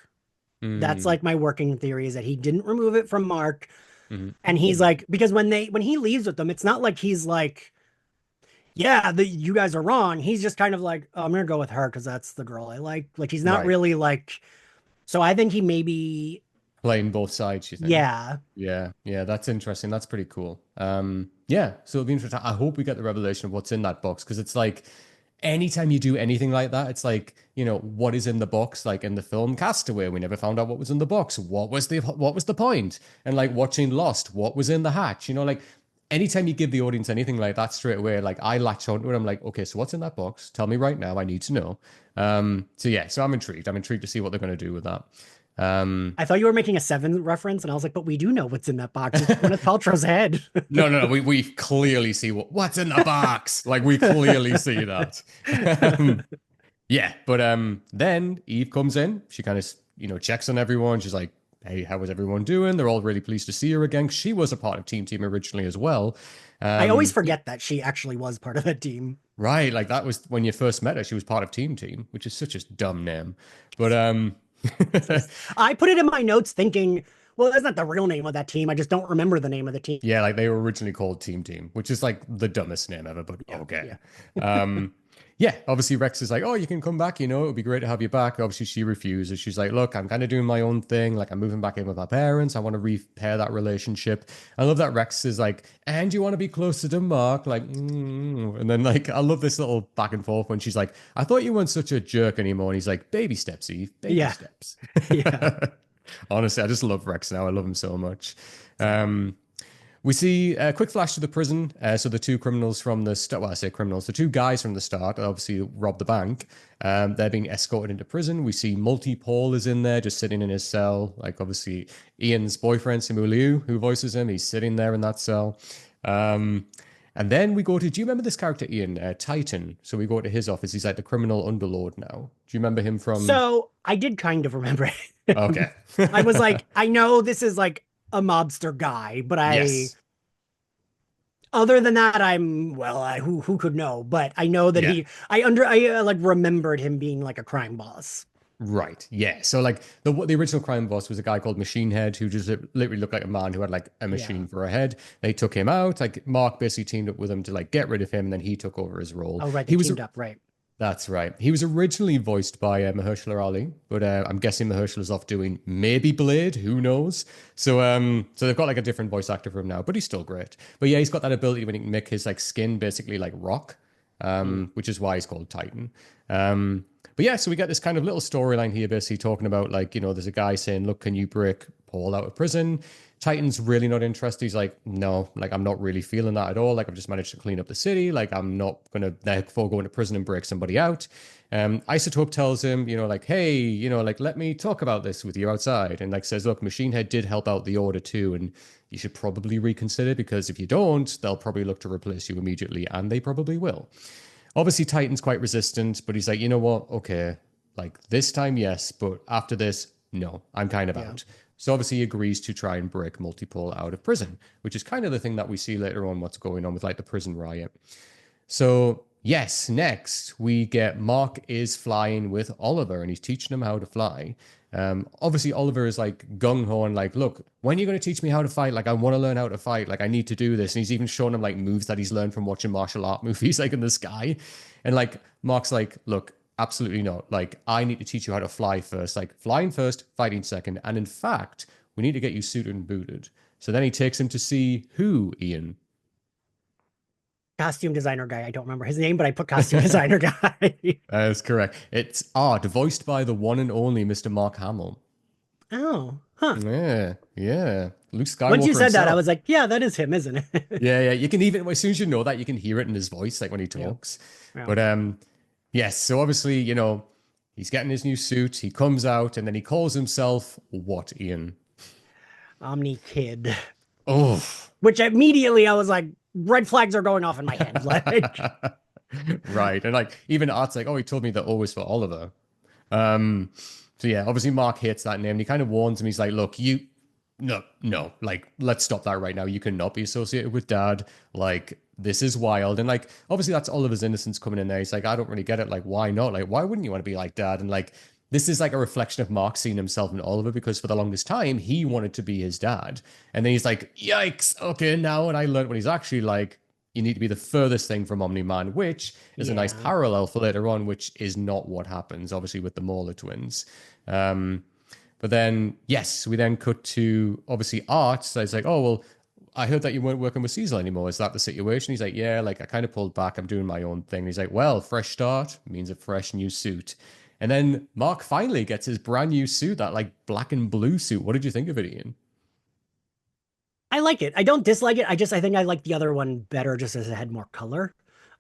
That's mm, like my working theory is that he didn't remove it from Mark. mhm. And he's like, because when he leaves with them, it's not like he's like, yeah, you guys are wrong. He's just kind of like, oh, I'm gonna go with her because that's the girl I like. Like he's not Right. really like. So I think he maybe, Playing both sides, you think? yeah, Yeah, that's interesting. That's pretty cool. Yeah, so it'll be interesting. I hope we get the revelation of what's in that box because it's like anytime you do anything like that, it's like, what is in the box? Like in the film Castaway, we never found out what was in the box. What was the point? And like watching Lost, what was in the hatch? Like anytime you give the audience anything like that straight away, like I latch onto it. I'm like, okay, so what's in that box? Tell me right now. I need to know. So yeah, so I'm intrigued. I'm intrigued to see what they're going to do with that. I thought you were making a Seven reference, and I was like, but we do know what's in that box. It's Gwyneth Paltrow's head. No, no, no. We clearly see what's in the box. Like we clearly see that. Yeah, but then Eve comes in. She kind of checks on everyone. She's like, "Hey, how is everyone doing?" They're all really pleased to see her again. She was a part of Team originally as well. I always Yeah, forget that she actually was part of that team. right. Like that was when you first met her. She was part of Team, which is such a dumb name. But I put it in my notes thinking, well, that's not the real name of that team. I just don't remember the name of the team. yeah, like they were originally called Team, which is like the dumbest name ever, but Yeah, okay. yeah, Yeah, obviously Rex is like, oh, you can come back, it would be great to have you back. Obviously, she refuses. She's like, look, I'm kind of doing my own thing. Like, I'm moving back in with my parents. I want to repair that relationship. I love that Rex is like, and you want to be closer to Mark? Like, and then like, I love this little back and forth when she's like, I thought you weren't such a jerk anymore. And he's like, baby steps, Eve, baby yeah, steps. yeah. Honestly, I just love Rex now. I love him so much. Same. We see a quick flash to the prison. So the two criminals from the start, well, I say criminals, the two guys from the start, obviously robbed the bank. They're being escorted into prison. We see Paul is in there, just sitting in his cell. Like obviously Ian's boyfriend, Simu Liu, who voices him, he's sitting there in that cell. And then we go to, do you remember this character, Ian? Titan. So we go to his office. He's like the criminal underlord now. Do you remember him from? So I did kind of remember it. Okay. I was like, I know this is like a mobster guy, but Yes. other than that, who could know? But I know that Yeah. I like remembered him being like a crime boss. Right. Yeah. So like the original crime boss was a guy called Machine Head who just literally looked like a man who had like a Yeah. machine for a head. They took him out. Like Mark basically teamed up with him to like get rid of him, and then he took over his role. Oh, right. They He was teamed up. Right. That's right. He was originally voiced by Mahershala Ali, but I'm guessing Mahershala's off doing maybe Blade. Who knows? So they've got like a different voice actor for him now, but he's still great. But yeah, he's got that ability when he can make his like skin basically like rock, Mm. which is why he's called Titan. But yeah, so we get this kind of little storyline here, basically talking about like there's a guy saying, "Look, can you break Paul out of prison?" Titan's really not interested. He's like, no, like I'm not really feeling that at all. Like I've just managed to clean up the city. Like I'm not gonna therefore go into prison and break somebody out. Isotope tells him, like, hey, like let me talk about this with you outside, and like says, look, Machine Head did help out the Order too, and you should probably reconsider because if you don't, they'll probably look to replace you immediately, and they probably will. Obviously, Titan's quite resistant, but he's like, you know what? Okay, like this time, yes, but after this, no, I'm kind of Yeah. out. So obviously he agrees to try and break Multipole out of prison, which is kind of the thing that we see later on what's going on with like the prison riot. So yes, next we get Mark is flying with Oliver and he's teaching him how to fly. Obviously Oliver is like gung ho and like, look, when are you going to teach me how to fight? Like I want to learn how to fight. Like I need to do this. And he's even showing him like moves that he's learned from watching martial art movies like in the sky. And like Mark's like, look, absolutely not. Like I need to teach you how to fly first. Like flying first, fighting second. And in fact, we need to get you suited and booted. So then he takes him to see who, Ian? Costume designer guy. I don't remember his name, but I put costume designer guy. That's correct. It's Art, voiced by the one and only Mr. Mark Hamill. Oh, huh. Yeah, yeah. Luke Once you Skywalker said that, I himself. was like, yeah, that is him, isn't it? Yeah, yeah. You can even as soon as you know that, you can hear it in his voice, like when he Yeah. talks. Yeah. But yes. So obviously, he's getting his new suit. He comes out, and then he calls himself what, Ian? Omni Kid, Oh. which immediately I was like, red flags are going off in my head. Like, Right. And like even Art's like, oh, he told me that always for Oliver. Um, so yeah, obviously Mark hates that name and he kind of warns him. He's like, look, no, like, let's stop that right now. You cannot be associated with dad. Like, this is wild. And like, obviously that's Oliver's innocence coming in there. He's like, I don't really get it. Like, why not? Like, why wouldn't you want to be like dad? And like, this is like a reflection of Mark seeing himself in Oliver because for the longest time, he wanted to be his dad. And then he's like, yikes. Okay, now what I learned when he's actually like, you need to be the furthest thing from Omni-Man, which is a nice yeah, parallel for later on, which is not what happens, obviously, with the Mauler twins. Um, but then, yes, we then cut to obviously Art. So it's like, oh, well, I heard that you weren't working with Cecil anymore. Is that the situation? He's like, yeah, like I kind of pulled back. I'm doing my own thing. He's like, well, fresh start means a fresh new suit. And then Mark finally gets his brand new suit, that like black and blue suit. What did you think of it, Ian? I like it. I don't dislike it. I think I like the other one better just as it had more color.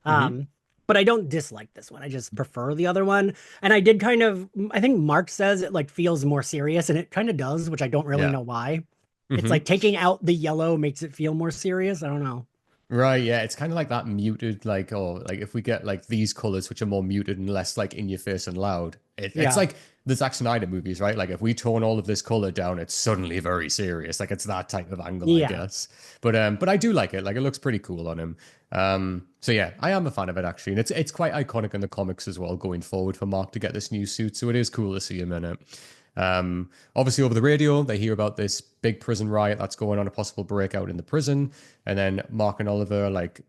Mm-hmm. Um, but I don't dislike this one. I just prefer the other one. And I did kind of, I think Mark says it like feels more serious, and it kind of does, which I don't really Yeah. know why. It's Mm-hmm. like taking out the yellow makes it feel more serious. I don't know. Right, yeah, it's kind of like that muted, like, oh, like if we get like these colors which are more muted and less like in your face and loud, it's Yeah. like the Zack Snyder movies, right? Like if we tone all of this color down, it's suddenly very serious. Like it's that type of angle, I Yeah. guess. But I do like it. Like it looks pretty cool on him. So yeah, I am a fan of it actually, and it's quite iconic in the comics as well, going forward for Mark to get this new suit. So it is cool to see him in it. Obviously, over the radio, they hear about this big prison riot that's going on, a possible breakout in the prison. And then Mark and Oliver, are like,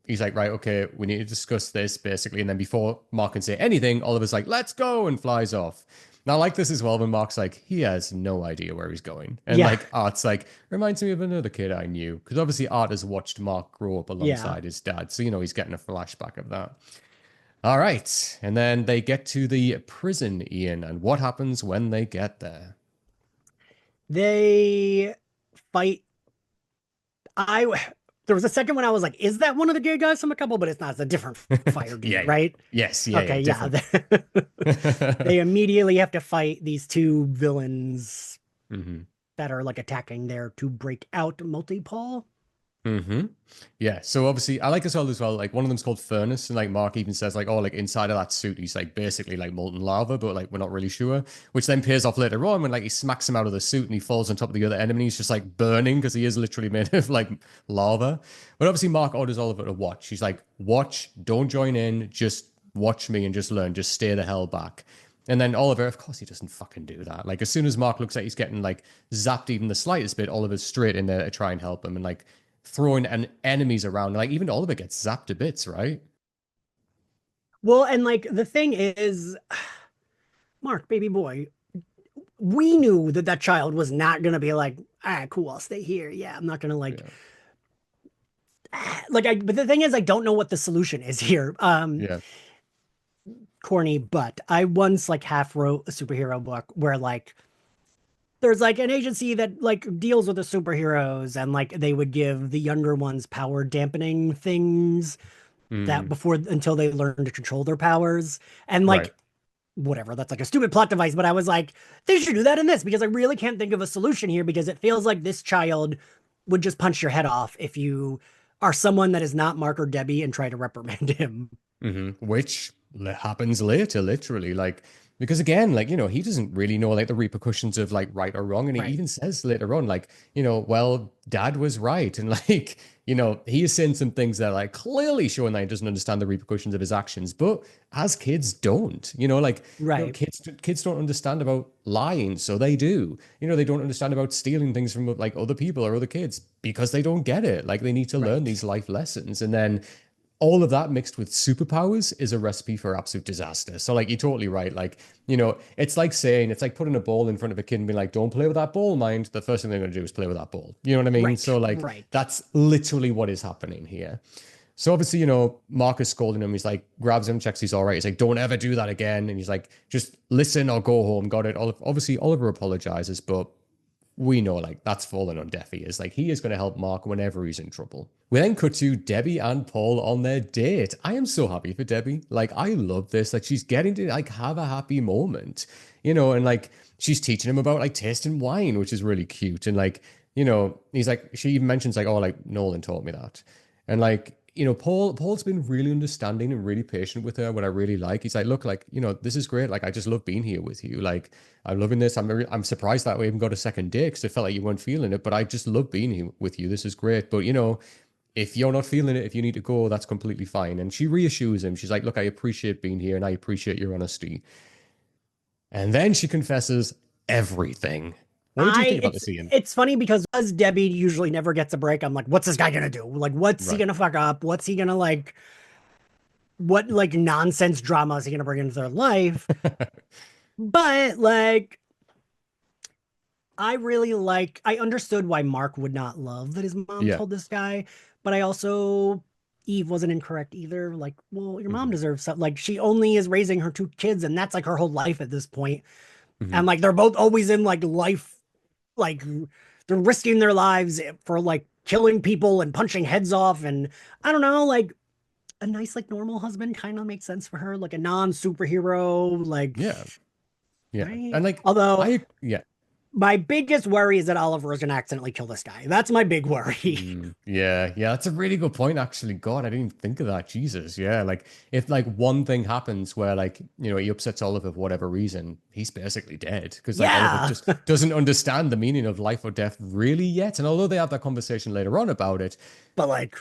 he's like, right, okay, we need to discuss this basically. And then before Mark can say anything, Oliver's like, let's go, and flies off. Now, I like this as well when Mark's like, he has no idea where he's going. And Yeah. like, Art's like, reminds me of another kid I knew. Because obviously, Art has watched Mark grow up Yeah. alongside his dad. So, he's getting a flashback of that. All right. And then they get to the prison, Ian. And what happens when they get there? They fight. I there was a second when I was like, is that one of the gay guys from a couple? But it's not. It's a different fire Yeah, dude, yeah. right? Yes, yeah, Okay, yeah. different. They immediately have to fight these two villains hmm that are like attacking there to break out multi-pole. hmm Yeah. So obviously, I like as well. Like one of them's called Furnace, and like Mark even says, like, oh, like inside of that suit, he's like basically like molten lava, but like we're not really sure. Which then pays off later on when like he smacks him out of the suit and he falls on top of the other enemy. He's just like burning because he is literally made of like lava. But obviously, Mark orders Oliver to watch. He's like, watch, don't join in, just watch me and just learn, just stay the hell back. And then Oliver, of course, he doesn't fucking do that. Like as soon as Mark looks like he's getting like zapped even the slightest bit, Oliver's straight in there to try and help him and like throwing enemies around. Like even Oliver gets zapped to bits, right? Well, and like the thing is, Mark, baby boy, we knew that that child was not gonna be like, ah, cool, I'll stay here. Yeah, I'm not gonna like, Yeah. like I. But the thing is, I don't know what the solution is here. Yeah. Corny, but I once like half wrote a superhero book where like there's like an agency that like deals with the superheroes and like they would give the younger ones power dampening things that Mm, before until they learn to control their powers. And right. like whatever, that's like a stupid plot device, but I was like, they should do that in this because I really can't think of a solution here because it feels like this child would just punch your head off if you are someone that is not Mark or Debbie and try to reprimand him. Which happens later, literally. Like, because again, like, he doesn't really know like the repercussions of like right or wrong. And he Right. even says later on, like, well, dad was right. And like, he is saying some things that are like clearly showing that he doesn't understand the repercussions of his actions. But as kids don't, like, Right. kids don't understand about lying. So they do. They don't understand about stealing things from like other people or other kids because they don't get it. Like they need to learn Right. these life lessons. And then all of that mixed with superpowers is a recipe for absolute disaster. So, like, you're totally right. Like, it's like saying, it's like putting a ball in front of a kid and being like, don't play with that ball, mind. The first thing they're going to do is play with that ball. You know what I mean? Right. So, like, Right. that's literally what is happening here. So, obviously, Marcus scolding him. He's like, grabs him, checks he's all right. He's like, don't ever do that again. And he's like, just listen or go home. Got it. Obviously, Oliver apologizes, but we know like that's fallen on deaf ears. Like he is going to help Mark whenever he's in trouble. We then cut to Debbie and Paul on their date. I am so happy for Debbie. Like I love this. Like she's getting to like have a happy moment, and like she's teaching him about like tasting wine, which is really cute. And like, he's like, she even mentions like, oh, like Nolan taught me that. And like, Paul's been really understanding and really patient with her, what I really like. He's like, look, like, this is great. Like, I just love being here with you. Like, I'm loving this. I'm surprised that we even got a second date because it felt like you weren't feeling it, but I just love being here with you. This is great. But, if you're not feeling it, if you need to go, that's completely fine. And she reassures him. She's like, look, I appreciate being here and I appreciate your honesty. And then she confesses everything. What did you think about this, Ian? It's funny because as Debbie usually never gets a break, I'm like, what's this guy gonna do? Like, what's he Right. gonna fuck up? What's he gonna like? What like nonsense drama is he gonna bring into their life? But like, I understood why Mark would not love that his mom Yeah. told this guy, but I also Eve wasn't incorrect either. Like, well, your mom Hmm. deserves something. Like, she only is raising her two kids, and that's like her whole life at this point. Hmm. And like, they're both always in like life, like they're risking their lives for like killing people and punching heads off. And I don't know, like a nice, like normal husband kind of makes sense for her, like a non superhero, like, Yeah. Yeah. right? And like, Although yeah. my biggest worry is that Oliver is going to accidentally kill this guy. That's my big worry. Yeah, yeah, that's a really good point, actually. God, I didn't even think of that. Jesus, yeah. Like, if like one thing happens where like, he upsets Oliver for whatever reason, he's basically dead. Because like Oliver Yeah. just doesn't understand the meaning of life or death really yet. And although they have that conversation later on about it, But like,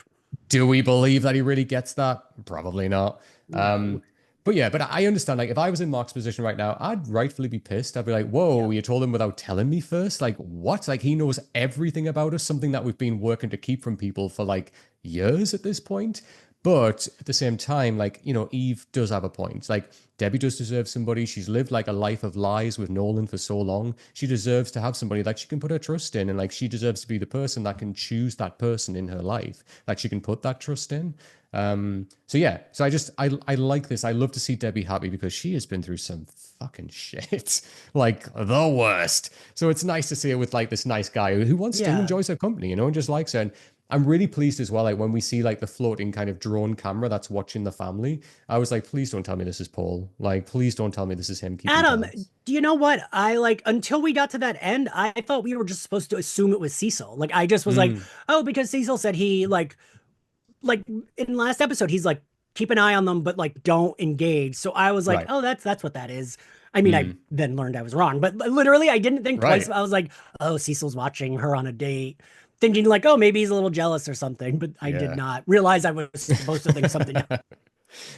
do we believe that he really gets that? Probably not. no. But yeah, but I understand. Like, if I was in Mark's position right now, I'd rightfully be pissed. I'd be like, Yeah. whoa, you told him without telling me first? Like, what? Like, he knows everything about us, something that we've been working to keep from people for like years at this point. But at the same time, like, Eve does have a point. Like, Debbie does deserve somebody. She's lived like a life of lies with Nolan for so long. She deserves to have somebody that she can put her trust in. And like, she deserves to be the person that can choose that person in her life, that she can put that trust in. So yeah, so I like this. I love to see Debbie happy because she has been through some fucking shit, like the worst. So it's nice to see her with like this nice guy who Yeah. enjoys her company, and just likes her. And I'm really pleased as well, like when we see like the floating kind of drone camera that's watching the family. I was like, please don't tell me this is Paul. Like, please don't tell me this is him keeping Adam, tabs. do you know what? I like until we got to that end, I thought we were just supposed to assume it was Cecil. Like I just was like, Mm, oh, because Cecil said he like in last episode, he's like, keep an eye on them, but like don't engage. So I was like, right. oh, that's what that is. I mean, I Mm, then learned I was wrong, but literally I didn't think twice. right. I was like, oh, Cecil's watching her on a date, thinking like, oh, maybe he's a little jealous or something, but I did Yeah. not realize I was supposed to think something else.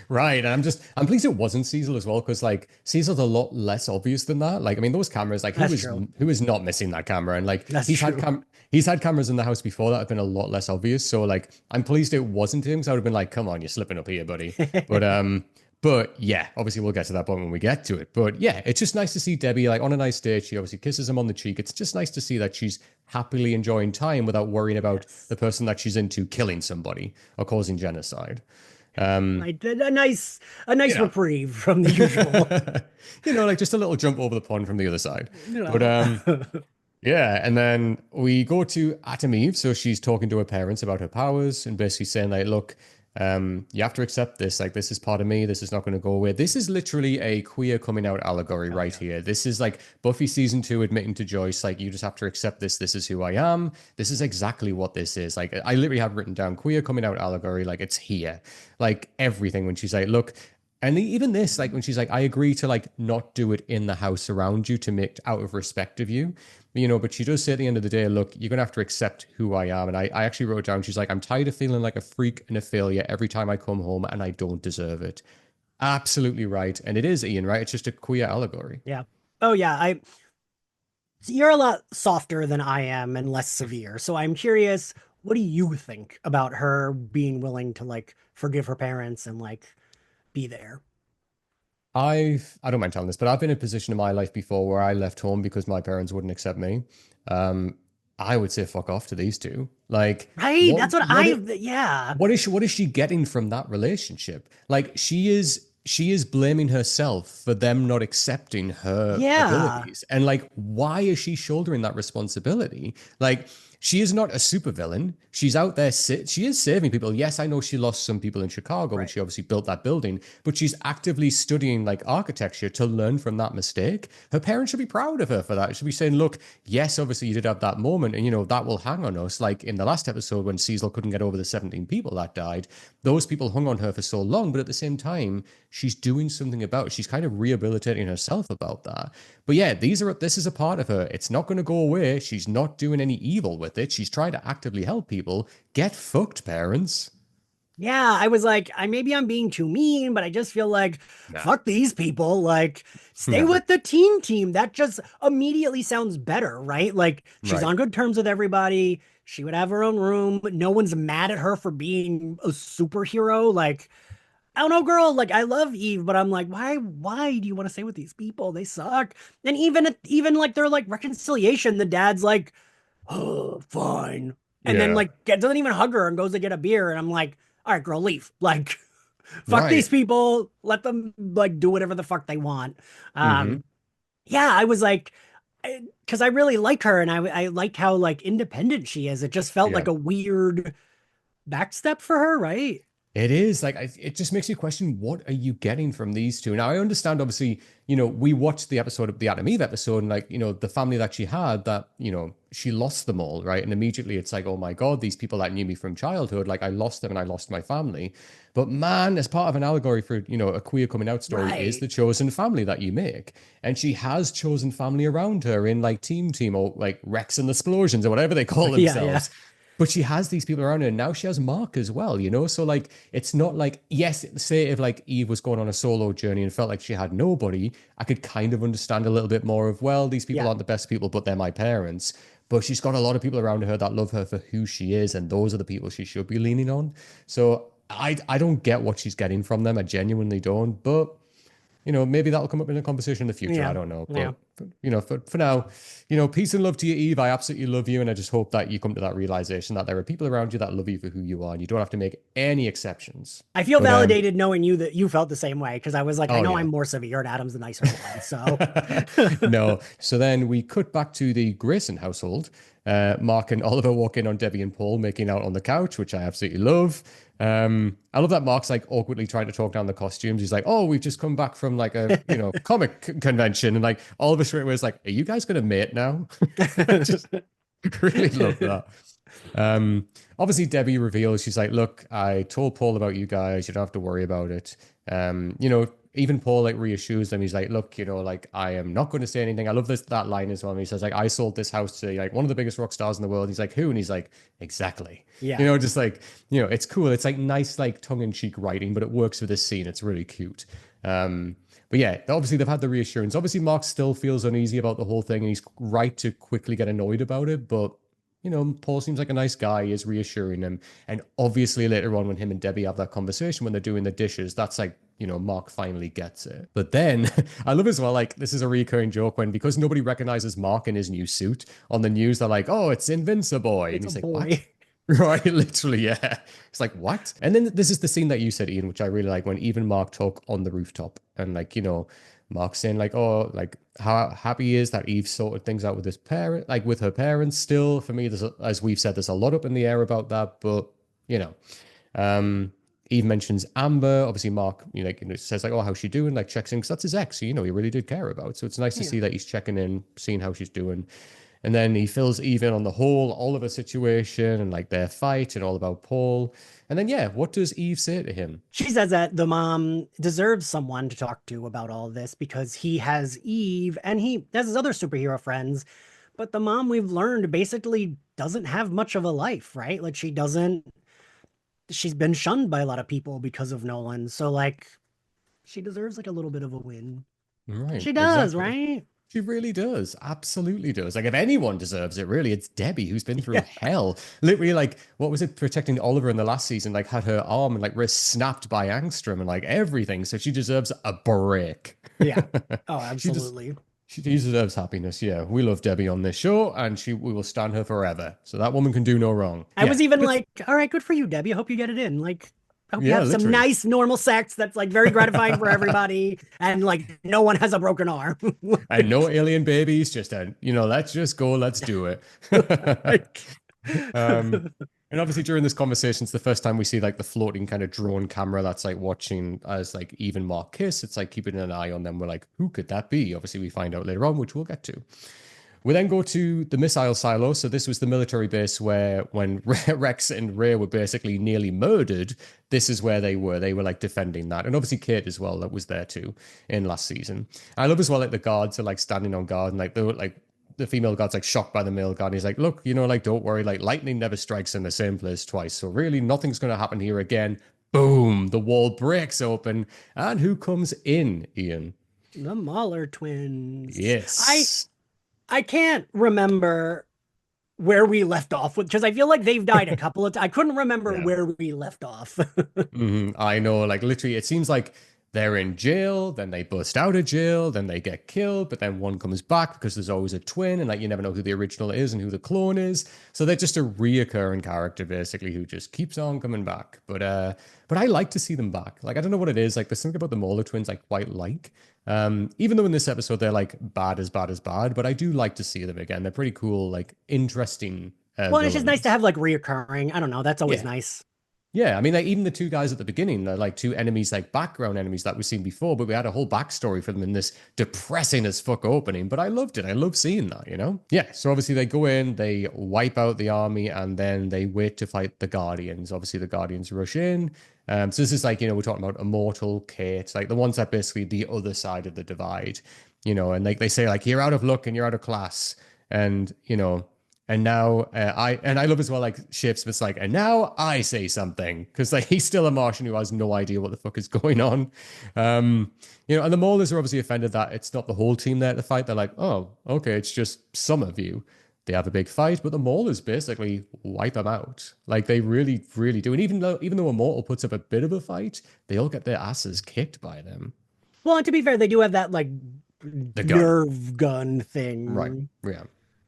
Right. And I'm pleased it wasn't Cecil as well, because like Cecil's a lot less obvious than that. Like, I mean, those cameras, like That's true. who is not missing that camera? And like That's true. he's had cameras in the house before that have been a lot less obvious. So like I'm pleased it wasn't him, because I would have been like, come on, you're slipping up here, buddy. But yeah, obviously we'll get to that point when we get to it. But yeah, it's just nice to see Debbie like on a nice date. She obviously kisses him on the cheek. It's just nice to see that she's happily enjoying time without worrying about Yes. the person that she's into killing somebody or causing genocide. I did a You nice know, reprieve from the usual. like just a little jump over the pond from the other side. You But know. yeah, and then we go to Atom Eve. So she's talking to her parents about her powers and basically saying like, look, you have to accept this. Like, this is part of me. This is not going to go away. This is literally a queer coming out allegory Oh right yeah. here. This is like Buffy season 2 admitting to Joyce, like, you just have to accept this. This is who I am. This is exactly what this is. Like, I literally have written down queer coming out allegory. Like, it's here. Like, everything when she's like, look, and even this, like when she's like, I agree to like not do it in the house around you to make out of respect of you, but she does say at the end of the day, look, you're gonna have to accept who I am. And I actually wrote down, she's like, I'm tired of feeling like a freak and a failure every time I come home and I don't deserve it. Absolutely right. And it is, Ian, right? It's just a queer allegory. Yeah. Oh yeah. You're a lot softer than I am and less severe. So I'm curious, what do you think about her being willing to like forgive her parents and like be there? I don't mind telling this, but I've been in a position in my life before where I left home because my parents wouldn't accept me. Um, I would say fuck off to these two. Like, Right? what That's what what I it yeah. what is she getting from that relationship? Like, she is she is blaming herself for them not accepting her Yeah. abilities. And like, why is she shouldering that responsibility? Like, she is not a supervillain. She's out there, she is saving people. Yes, I know she lost some people in Chicago when Right. she obviously built that building, but she's actively studying like architecture to learn from that mistake. Her parents should be proud of her for that. Should be saying, look, yes, obviously you did have that moment, and you know, that will hang on us. Like in the last episode when Cecil couldn't get over the 17 people that died, those people hung on her for so long, but at the same time, she's doing something about it. She's kind of rehabilitating herself about that. But yeah, this is a part of her. It's not going to go away. She's not doing any evil with it. She's trying to actively help people. Get fucked, parents. Yeah, I was like, I maybe I'm being too mean, but I just feel like Nah. fuck these people. Like, stay Nah. with the team. That just immediately sounds better, right? Like she's Right. on good terms with everybody. She would have her own room. No one's mad at her for being a superhero. Like, I don't know, girl. Like, I love Eve, but I'm like, why do you want to stay with these people? They suck. And even like their like reconciliation, the dad's like, oh, fine. And then Yeah. like doesn't even hug her and goes to get a beer. And I'm like, all right, girl, leave. Like, fuck these Right. people. Let them like do whatever the fuck they want. Mm-hmm. Um, yeah, I was like, because I really like her and I liked how like independent she is. It just felt Yeah. like a weird backstep for her, right? It is like it just makes you question what are you getting from these two. Now I understand, obviously, you know, we watched the episode of the Adam Eve episode, and like you know the family that she had, that you know she lost them all, right? And immediately it's like, oh my god, these people that knew me from childhood, like I lost them and I lost my family. But man, as part of an allegory for you know a queer coming out story, is Right. the chosen family that you make, and she has chosen family around her in like Team or like Rex and the Splosions or whatever they call Yeah, yeah. themselves. But she has these people around her, and now she has Mark as well, you know? So, like, it's not like, yes, say if like Eve was going on a solo journey and felt like she had nobody, I could kind of understand a little bit more of, well, these people Yeah. aren't the best people, but they're my parents. But she's got a lot of people around her that love her for who she is, and those are the people she should be leaning on. So, I don't get what she's getting from them. I genuinely don't. But you know, maybe that'll come up in a conversation in the future. I Yeah. don't know. Yeah. But, you know, for now, you know, peace and love to you, Eve. I absolutely love you. And I just hope that you come to that realization that there are people around you that love you for who you are. And you don't have to make any exceptions. I feel But, validated knowing you that you felt the same way because I was like, I oh, know yeah. I'm more severe and Adam's the nicer one. So No. So then we cut back to the Grayson household. Mark and Oliver walk in on Debbie and Paul making out on the couch, which I absolutely love. I love that Mark's like awkwardly trying to talk down the costumes. He's like, "Oh, we've just come back from like a you know convention," and like Oliver straight away is like, "Are you guys gonna mate now?" I just really love that. Obviously, Debbie reveals she's like, "Look, I told Paul about you guys. You don't have to worry about it." You know, even Paul like reassures them. He's like, "Look, you know, like I am not going to say anything." I love this that line as well. He says like, "I sold this house to like one of the biggest rock stars in the world." He's like, "Who?" And he's like, "Exactly." You yeah. know, just like you know, it's cool. It's like nice, like tongue in cheek writing, but it works for this scene. It's really cute. But yeah, obviously they've had the reassurance. Obviously, Mark still feels uneasy about the whole thing, and he's right to quickly get annoyed about it. But you know, Paul seems like a nice guy. He is reassuring him. And obviously, later on, when him and Debbie have that conversation when they're doing the dishes, that's like, you know, Mark finally gets it. But then I love as well, like, this is a recurring joke when because nobody recognizes Mark in his new suit on the news, they're like, oh, it's Invincible. And It's a he's like, what? boy. Right, literally, yeah. It's like, what? And then this is the scene that you said, Ian, which I really like when even Mark talk on the rooftop and like, you know, Mark saying like, oh, like how happy he is that Eve sorted things out with his parent, like with her parents still. For me, as we've said, there's a lot up in the air about that, but you know, um, Eve mentions Amber. Obviously, Mark, you know, says like, "Oh, how's she doing?" Like checks in because that's his ex. So, you know, he really did care about. So it's nice to Yeah. see that he's checking in, seeing how she's doing. And then he fills Eve in on the whole Oliver situation and like their fight and all about Paul. And then yeah, what does Eve say to him? She says that the mom deserves someone to talk to about all of this because he has Eve and he has his other superhero friends. But the mom we've learned basically doesn't have much of a life, right? Like she's been shunned by a lot of people because of Nolan. So like she deserves like a little bit of a win. Right, She does, exactly. right? She really does. Absolutely does. Like, if anyone deserves it, really, it's Debbie, who's been through Yeah. hell. Literally, like, what was it, protecting Oliver in the last season? Like, had her arm and, like, wrist snapped by Angstrom and, like, everything. So she deserves a break. Yeah. Oh, She just, absolutely. she deserves happiness. Yeah, we love Debbie on this show, and we will stand her forever. So that woman can do no wrong. I Yeah, was even but it's like, all right, good for you, Debbie. I hope you get it in. Like, I hope you Yeah, have some literally. nice normal sex that's like very gratifying for everybody, and like no one has a broken arm. And no alien babies, just let's just go, let's do it. Like, Um, and obviously during this conversation, it's the first time we see like the floating kind of drone camera that's like watching as like Eve and Mark kiss. It's like keeping an eye on them. We're like, who could that be? Obviously, we find out later on, which we'll get to. We then go to the missile silo. So this was the military base where when Rex and Ray were basically nearly murdered, this is where they were. They were like defending that. And obviously Kate as well, that was there too in last season. I love as well like the guards are like standing on guard and like they were like the female guard's like shocked by the male guard. And he's like, look, like, don't worry, like lightning never strikes in the same place twice. So really nothing's gonna happen here again. Boom, the wall breaks open. And who comes in, Ian? the Mahler twins. I Yes. I can't remember where we left off with because I feel like they've died a couple of times. I couldn't remember Yeah. where we left off. I know, like literally, it seems like they're in jail, then they bust out of jail, then they get killed, but then one comes back because there's always a twin, and like you never know who the original is and who the clone is. So they're just a reoccurring character basically who just keeps on coming back. But I like to see them back. Like I don't know what it is. Like there's something about the Mauler twins I quite like. Even though in this episode they're like bad as bad, but I do like to see them again. They're pretty cool, like interesting Well, and it's just nice to villains. have like reoccurring. I don't know. That's always Yeah. nice. Yeah, I mean, like even the two guys at the beginning, they're like two enemies, like background enemies that we've seen before, but we had a whole backstory for them in this depressing as fuck opening. But I loved it. I love seeing that. Yeah. So obviously they go in, they wipe out the army, and then they wait to fight the Guardians. Obviously the Guardians rush in. So this is like we're talking about Immortal, Kate, like the ones that basically the other side of the divide. And like they say like you're out of luck and you're out of class, and and now I love as well like Shapesmith's like, and now I say something because like he's still a Martian who has no idea what the fuck is going on. And the Maulers are obviously offended that it's not the whole team there to fight. They're like, oh, okay, it's just some of you. They have a big fight, but the Maulers basically wipe them out. Like they really, really do. And even though Immortal puts up a bit of a fight, they all get their asses kicked by them. Well, and to be fair, they do have that like The gun, nerve gun right? thing, Yeah.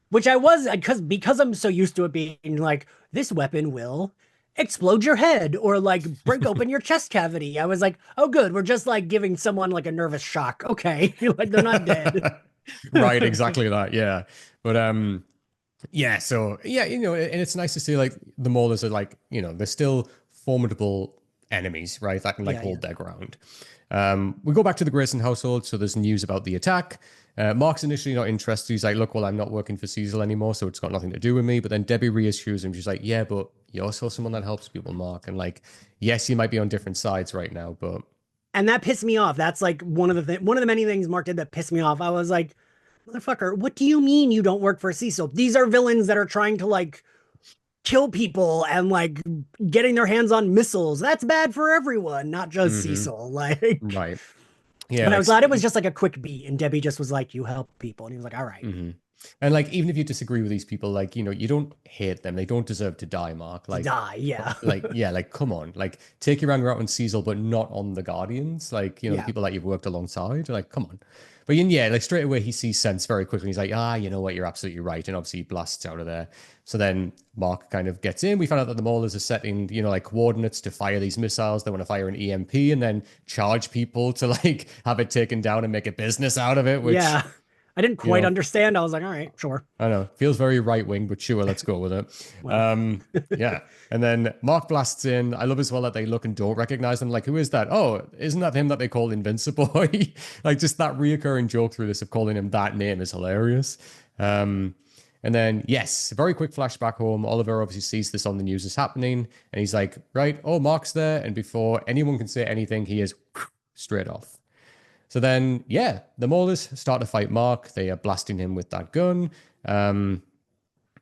which I was because I'm so used to it being like this weapon will explode your head or like break open your chest cavity. I was like, oh, good, we're just like giving someone like a nervous shock. Okay, like they're not dead. Right, exactly that. Yeah. But yeah, so yeah, and it's nice to see like the Maulers are like, they're still formidable enemies, right? That can like Yeah, yeah. hold their ground. We go back to the Grayson household, so there's news about the attack. Mark's initially not interested. He's like, look, well, I'm not working for Cecil anymore, so it's got nothing to do with me. But then Debbie reassures him. She's like, yeah, but you're also someone that helps people, Mark. And like, yes, you might be on different sides right now, but And that pissed me off. That's like one of the many things Mark did that pissed me off. I was like, motherfucker, what do you mean you don't work for Cecil? These are villains that are trying to like kill people and like getting their hands on missiles. That's bad for everyone, not just hmm Cecil. Like, right. Yeah, but I like was glad it was just like a quick beat. And Debbie just was like, you help people. And he was like, all right. hmm And like, even if you disagree with these people, like, you don't hate them. They don't deserve to die, Mark. To die. Yeah. Yeah, like, come on. Like, take your anger out on Cecil, but not on the Guardians. Like, the Yeah. people that you've worked alongside. Like, come on. But yeah, like straight away he sees sense very quickly. He's like, you know what, you're absolutely right. And obviously he blasts out of there. So then Mark kind of gets in. We found out that the Maulers are setting, like coordinates to fire these missiles. They want to fire an EMP and then charge people to like have it taken down and make a business out of it, which, Yeah. I didn't you quite know, understand. I was like, all right, sure. I don't know. Feels very right wing, but sure, let's go with it. Well, Yeah. And then Mark blasts in. I love as well that they look and don't recognize them. Like, who is that? Oh, isn't that him that they call Invincible? Like, just that reoccurring joke through this of calling him that name is hilarious. And then, yes, very quick flashback home. Oliver obviously sees this on the news is happening. And he's like, right, oh, Mark's there. And before anyone can say anything, he is straight off. So then, yeah, the Maulers start to fight Mark. They are blasting him with that gun. And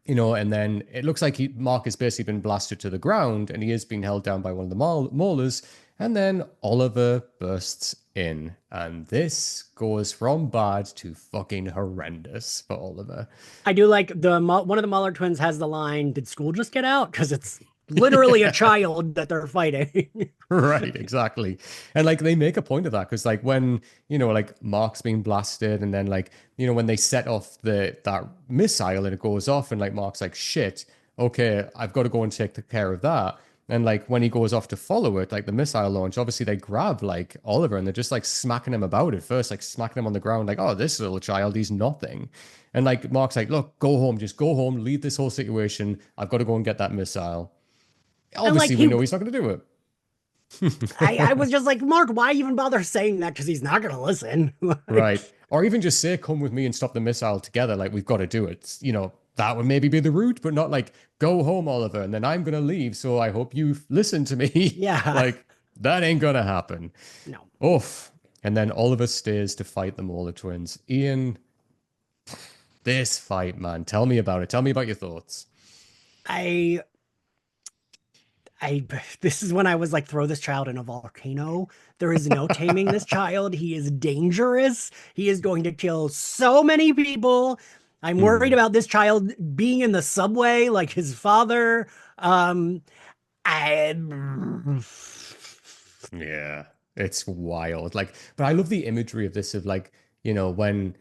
then it looks like Mark has basically been blasted to the ground and he is being held down by one of the Maulers. And then Oliver bursts in. And this goes from bad to fucking horrendous for Oliver. I do like one of the Muller twins has the line, "Did school just get out?" Because it's literally a child that they're fighting. Right, exactly. And like they make a point of that because like when, like Mark's being blasted and then like, when they set off that missile and it goes off and like Mark's like, shit, okay, I've got to go and take care of that. And like when he goes off to follow it, like the missile launch, obviously they grab like Oliver and they're just like smacking him about at first, like smacking him on the ground, like, oh, this little child, he's nothing. And like Mark's like, look, go home, just go home, leave this whole situation. I've got to go and get that missile. And like Obviously, we know he's not going to do it. I was just like, Mark, why even bother saying that? Because he's not gonna listen. Like, Right. Or even just say, come with me and stop the missile together. Like, we've got to do it. You know, that would maybe be the route, but not like, go home, Oliver, and then I'm going to leave. So I hope you listen to me. yeah, Like, that ain't going to happen. no. Oof. And then Oliver stays to fight the Mauler twins. Ian, this fight, man. Tell me about it. Tell me about your thoughts. I I this is when I was like, throw this child in a volcano. There is no taming this child. He is dangerous. He is going to kill so many people. I'm worried Hmm. about this child being in the subway like his father. I Yeah, it's wild. Like, but I love the imagery of this of like, when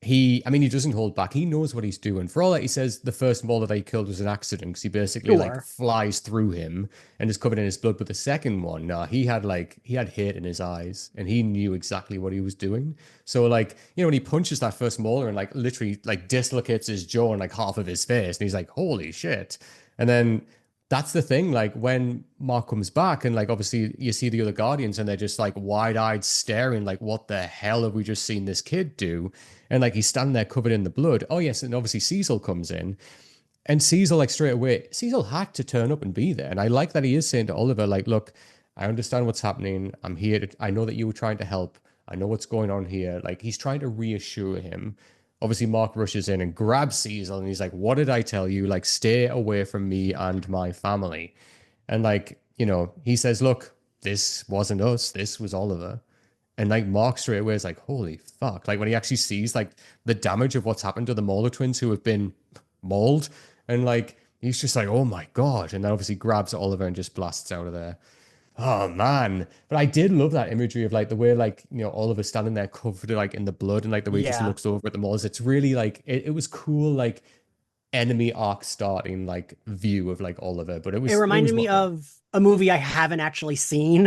I mean, he doesn't hold back. He knows what he's doing. For all that he says the first Mauler that he killed was an accident because he basically like sure. flies through him and is covered in his blood. But the second one, no, he had hate in his eyes and he knew exactly what he was doing. So like, when he punches that first Mauler and like literally like dislocates his jaw and like half of his face, and he's like, holy shit. And then that's the thing. Like when Mark comes back, and like obviously you see the other Guardians, and they're just like wide-eyed staring, like, what the hell have we just seen this kid do? And like he's standing there covered in the blood. Oh yes, and obviously Cecil comes in, and Cecil like straight away, Cecil had to turn up and be there. And I like that he is saying to Oliver, like, look, I understand what's happening. I'm here to. I know that you were trying to help. I know what's going on here. Like he's trying to reassure him. Obviously, Mark rushes in and grabs Cecil, and he's like, "What did I tell you? Like, stay away from me and my family." And like, he says, "Look, this wasn't us. This was Oliver." And like Mark straight away is like, "Holy fuck!" Like when he actually sees like the damage of what's happened to the Mauler twins who have been mauled, and like he's just like, "Oh my god!" And then obviously grabs Oliver and just blasts out of there. Oh man. But I did love that imagery of like the way like, Oliver standing there covered like in the blood and like the way he just Yeah. looks over at the malls. It's really like it was cool, like enemy arc starting like view of like Oliver. But it It was it reminded was me well done. of a movie I haven't actually seen.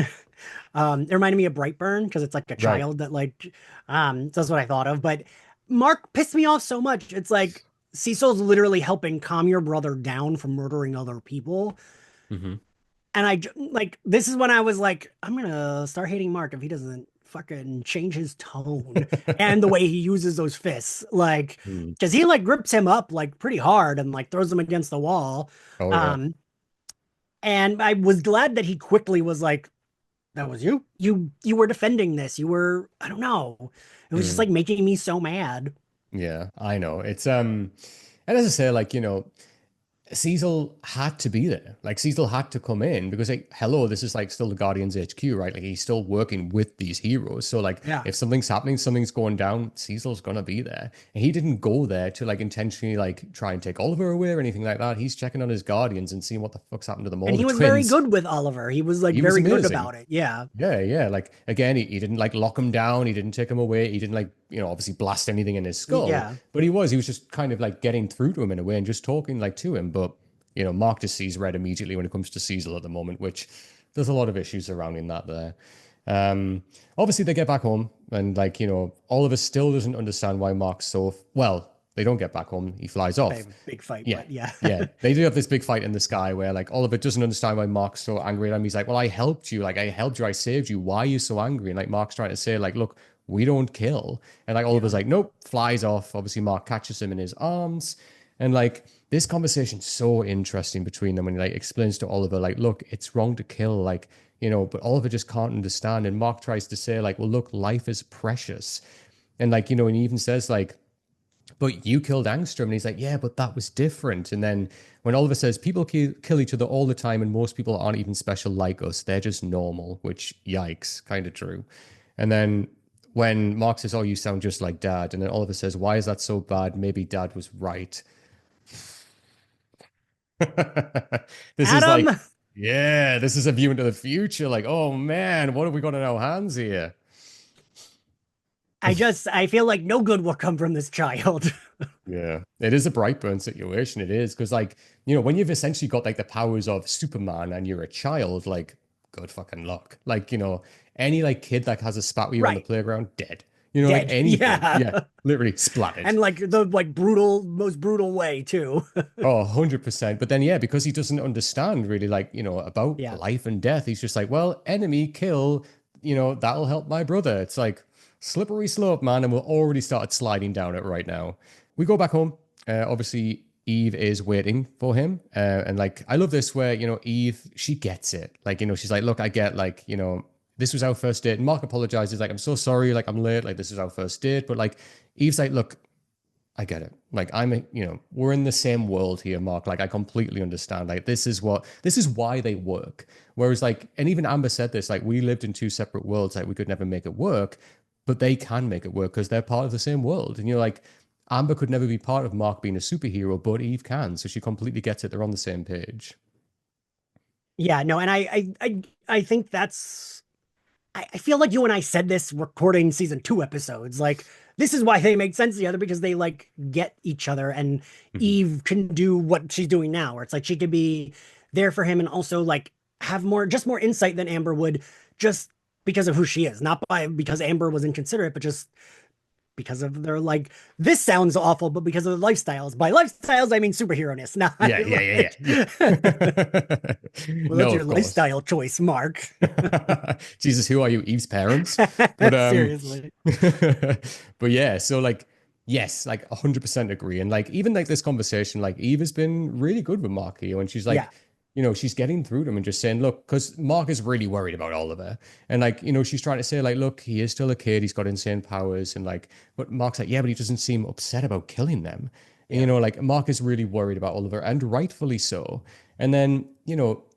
It reminded me of Brightburn because it's like a Right. child that like that's what I thought of. But Mark pissed me off so much. It's like Cecil's literally helping calm your brother down from murdering other people. Hmm. And like this is when I was like, I'm gonna start hating Mark if he doesn't fucking change his tone and the way he uses those fists. Like, Mm. because he like grips him up like pretty hard and like throws him against the wall. Oh yeah. Um, and I was glad that he quickly was like, that was you. You were defending this. You were, I don't know. It was just Mm. like making me so mad. Yeah, I know. And as I say, like, Cecil had to be there. Like Cecil had to come in because like, hello, this is like still the Guardians HQ, right? Like he's still working with these heroes. So like Yeah. if something's happening, something's going down, Cecil's gonna be there. And he didn't go there to like intentionally like try and take Oliver away or anything like that. He's checking on his Guardians and seeing what the fuck's happened to them And all, the he was very twins. good with Oliver. He was like He was very good amazing. about it. Yeah. Yeah, yeah. Like again, he didn't like lock him down. He didn't take him away. He didn't like, obviously blast anything in his skull. Yeah. But he was just kind of like getting through to him in a way and just talking like to him. But Mark just sees red immediately when it comes to Cecil at the moment, which there's a lot of issues surrounding that there. Obviously they get back home and like, Oliver still doesn't understand why Mark's so well, they don't get back home. He flies off. Big fight, Yeah. but yeah. Yeah. They do have this big fight in the sky where like Oliver doesn't understand why Mark's so angry at him. He's like, well, I helped you. Like I helped you. I saved you. Why are you so angry? And like Mark's trying to say, like, look, we don't kill. And like Yeah. Oliver's like, nope, flies off. Obviously, Mark catches him in his arms. And like this conversation's so interesting between them when he like explains to Oliver, like, look, it's wrong to kill, like, but Oliver just can't understand. And Mark tries to say, like, well, look, life is precious. And like, and he even says, like, but you killed Angstrom. And he's like, yeah, but that was different. And then when Oliver says, people kill each other all the time, and most people aren't even special like us, they're just normal, which, yikes, kind of true. And then when Mark says, oh, you sound just like dad. And then Oliver says, why is that so bad? Maybe dad was right. This is Adam, like, yeah, this is a view into the future. Like, oh man, what have we got in our hands here? I feel like no good will come from this child. Yeah, it is a Brightburn situation. It is because, like, when you've essentially got like the powers of Superman and you're a child, like, good fucking luck. Like, any like kid that has a spat with you on the Right. playground, dead. Like Dead. anything. Yeah. Yeah, literally splattered. And like the like brutal, most brutal way too. Oh, 100%. But then, yeah, because he doesn't understand really, like, about Yeah. life and death, he's just like, well, enemy kill, that'll help my brother. It's like slippery slope, man. And we're already started sliding down it right now. We go back home. Obviously, Eve is waiting for him. And like, I love this where, Eve, she gets it. Like, she's like, look, I get like, this was our first date. And Mark apologizes, like, I'm so sorry, like, I'm late, like, this is our first date. But like, Eve's like, look, I get it. Like we're in the same world here, Mark. Like I completely understand. Like this is why they work. Whereas like, and even Amber said this, like we lived in two separate worlds, like we could never make it work, but they can make it work because they're part of the same world. And you're like, Amber could never be part of Mark being a superhero, but Eve can. So she completely gets it. They're on the same page. Yeah, no, and I think that's I feel like you and I said this recording season 2 episodes. Like, this is why they make sense together because they like get each other, and Mhm. Eve can do what she's doing now, where it's like she could be there for him and also like have more insight than Amber would just because of who she is, not by because Amber was inconsiderate, but just because of their like this sounds awful, but because of the lifestyles. By lifestyles, I mean superhero-ness, not Yeah, yeah, yeah, like yeah, yeah. well, that's No, your of course. lifestyle choice, Mark. Jesus, who are you? Eve's parents? But Seriously. but yeah, so like yes, like 100% agree. And like even like this conversation, like Eve has been really good with Mark here, and she's Yeah. like, she's getting through them and just saying, look, because Mark is really worried about Oliver. And like, she's trying to say, like, look, he is still a kid, he's got insane powers, and like, but Mark's like, yeah, but he doesn't seem upset about killing them. And, Yeah. like Mark is really worried about Oliver, and rightfully so. And then,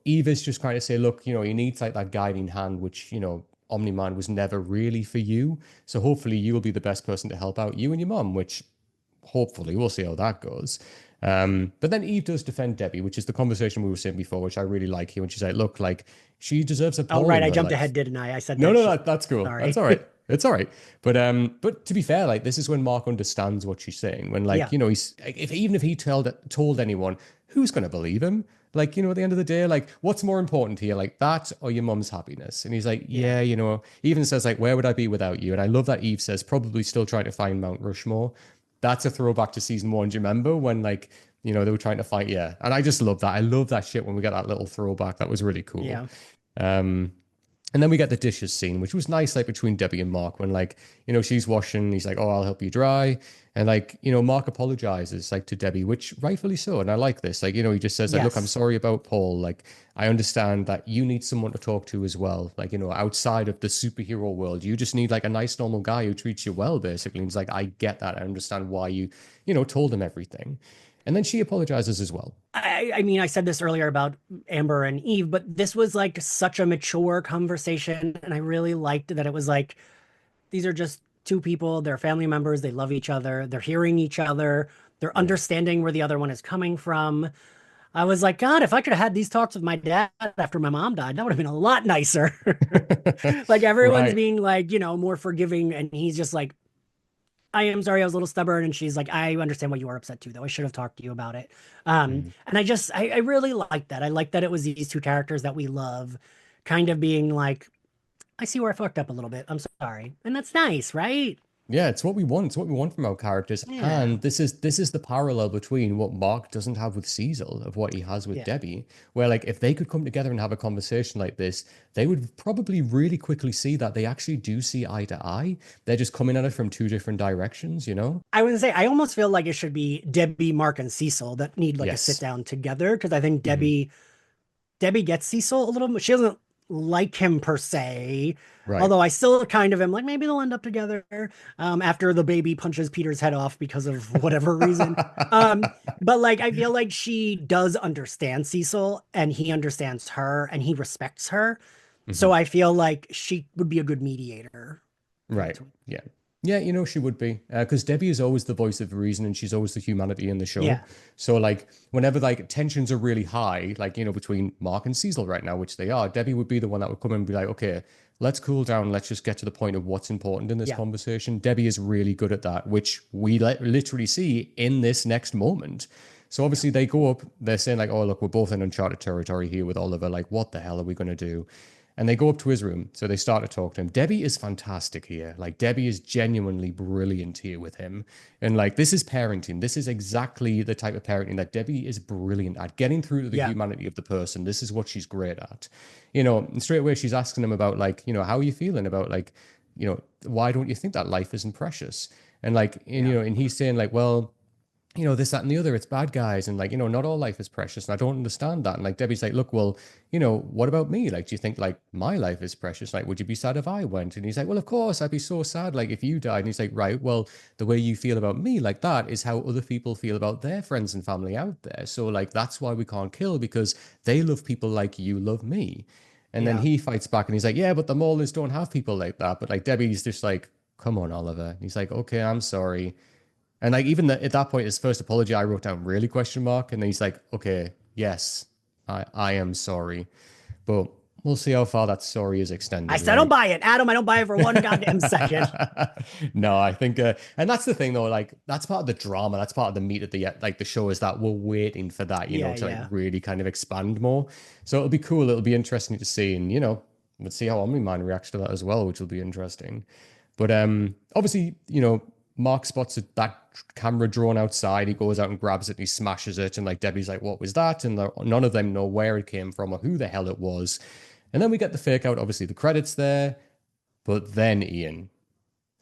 Eve is just trying to say, look, he needs like that guiding hand, which, Omni-Man was never really for you. So hopefully you will be the best person to help out you and your mom, which hopefully we'll see how that goes. But then Eve does defend Debbie, which is the conversation we were saying before, which I really like here. When she's like, look, like she deserves a Oh, Paul right. in I her jumped life. ahead, didn't I? I said No, that no, shit. that's cool. That's Sorry. all right. It's all right. But to be fair, like this is when Mark understands what she's saying. When like, Yeah. he's if he told anyone, who's gonna believe him? Like, at the end of the day, like, what's more important here, like that or your mom's happiness? And he's like, Yeah. yeah, he even says, like, where would I be without you? And I love that Eve says, probably still trying to find Mount Rushmore. That's a throwback to season 1. Do you remember when, like, they were trying to fight? Yeah. And I just love that. I love that shit when we get that little throwback. That was really cool. Yeah. Um, and then we get the dishes scene, which was nice, like between Debbie and Mark, when like, she's washing, he's like, oh, I'll help you dry. And like, Mark apologizes like to Debbie, which rightfully so. And I like this. Like, he just says, like, look, I'm Yes. sorry about Paul. Like, I understand that you need someone to talk to as well. Like, outside of the superhero world, you just need like a nice, normal guy who treats you well, basically. And he's like, I get that. I understand why you, told him everything. And then she apologizes as well. I mean, I said this earlier about Amber and Eve, but this was like such a mature conversation. And I really liked that it was like, these are just two people, they're family members, they love each other, they're hearing each other, they're Yeah. understanding where the other one is coming from. I was like, God, if I could have had these talks with my dad after my mom died, that would have been a lot nicer. Like everyone's Right. being like, more forgiving, and he's just like, I am sorry, I was a little stubborn. And she's like, I understand why you are upset too, though. I should have talked to you about it. Mm. And I really like that. I like that it was these two characters that we love kind of being like, I see where I fucked up a little bit. I'm sorry. And that's nice, right? Yeah, it's what we want. It's what we want from our characters. Yeah. And this is the parallel between what Mark doesn't have with Cecil of what he has with Yeah. Debbie. Where like if they could come together and have a conversation like this, they would probably really quickly see that they actually do see eye to eye. They're just coming at it from two different directions, you know? I would say I almost feel like it should be Debbie, Mark, and Cecil that need like a sit Yes. down together because I think Hmm. Debbie gets Cecil a little bit. She doesn't like him per se, Right. although I still kind of am like maybe they'll end up together after the baby punches Peter's head off because of whatever reason. But like I feel like she does understand Cecil and he understands her and he respects her. So Hmm. I feel like she would be a good mediator for the Right. two. Yeah. Yeah, she would be. Because Debbie is always the voice of reason and she's always the humanity in the show. Yeah. So, like, whenever, like, tensions are really high, like, between Mark and Cecil right now, which they are, Debbie would be the one that would come in and be like, okay, let's cool down. Let's just get to the point of what's important in this Yeah. conversation. Debbie is really good at that, which we literally see in this next moment. So Yeah. obviously they go up, they're saying like, oh, look, we're both in uncharted territory here with Oliver. Like, what the hell are we going to do? And they go up to his room. So they start to talk to him. Debbie is fantastic here. Like, Debbie is genuinely brilliant here with him. And like, this is parenting. This is exactly the type of parenting that Debbie is brilliant at, getting through to the Yeah. humanity of the person. This is what she's great at. And straight away she's asking him about like, how are you feeling about like, why don't you think that life isn't precious? And like, Yeah. and he's saying like, well, this, that, and the other, it's bad guys. And like, not all life is precious. And I don't understand that. And like, Debbie's like, look, well, what about me? Like, do you think like my life is precious? Like, would you be sad if I went? And he's like, well, of course, I'd be so sad. Like, if you died. And he's like, right, well, the way you feel about me like that is how other people feel about their friends and family out there. So like, that's why we can't kill, because they love people like you love me. And then Yeah. he fights back and he's like, yeah, but the Maulers don't have people like that. But like, Debbie's just like, come on, Oliver. And he's like, okay, I'm sorry. And like even at that point, his first apology, I wrote down really question mark, and then he's like, "Okay, yes, I am sorry," but we'll see how far that sorry is I extended, said, I don't right? buy it. Adam, I don't buy it for one goddamn second. No, I think, and that's the thing though. Like that's part of the drama. That's part of the meat of the like the show, is that we're waiting for that, Yeah. to like Yeah. really kind of expand more. So it'll be cool. It'll be interesting to see, and we'll see how Omniman reacts to that as well, which will be interesting. But obviously, Mark spots that camera drone outside. He goes out and grabs it and he smashes it. And like Debbie's like, what was that? And none of them know where it came from or who the hell it was. And then we get the fake out, obviously the credits there. But then, Ian,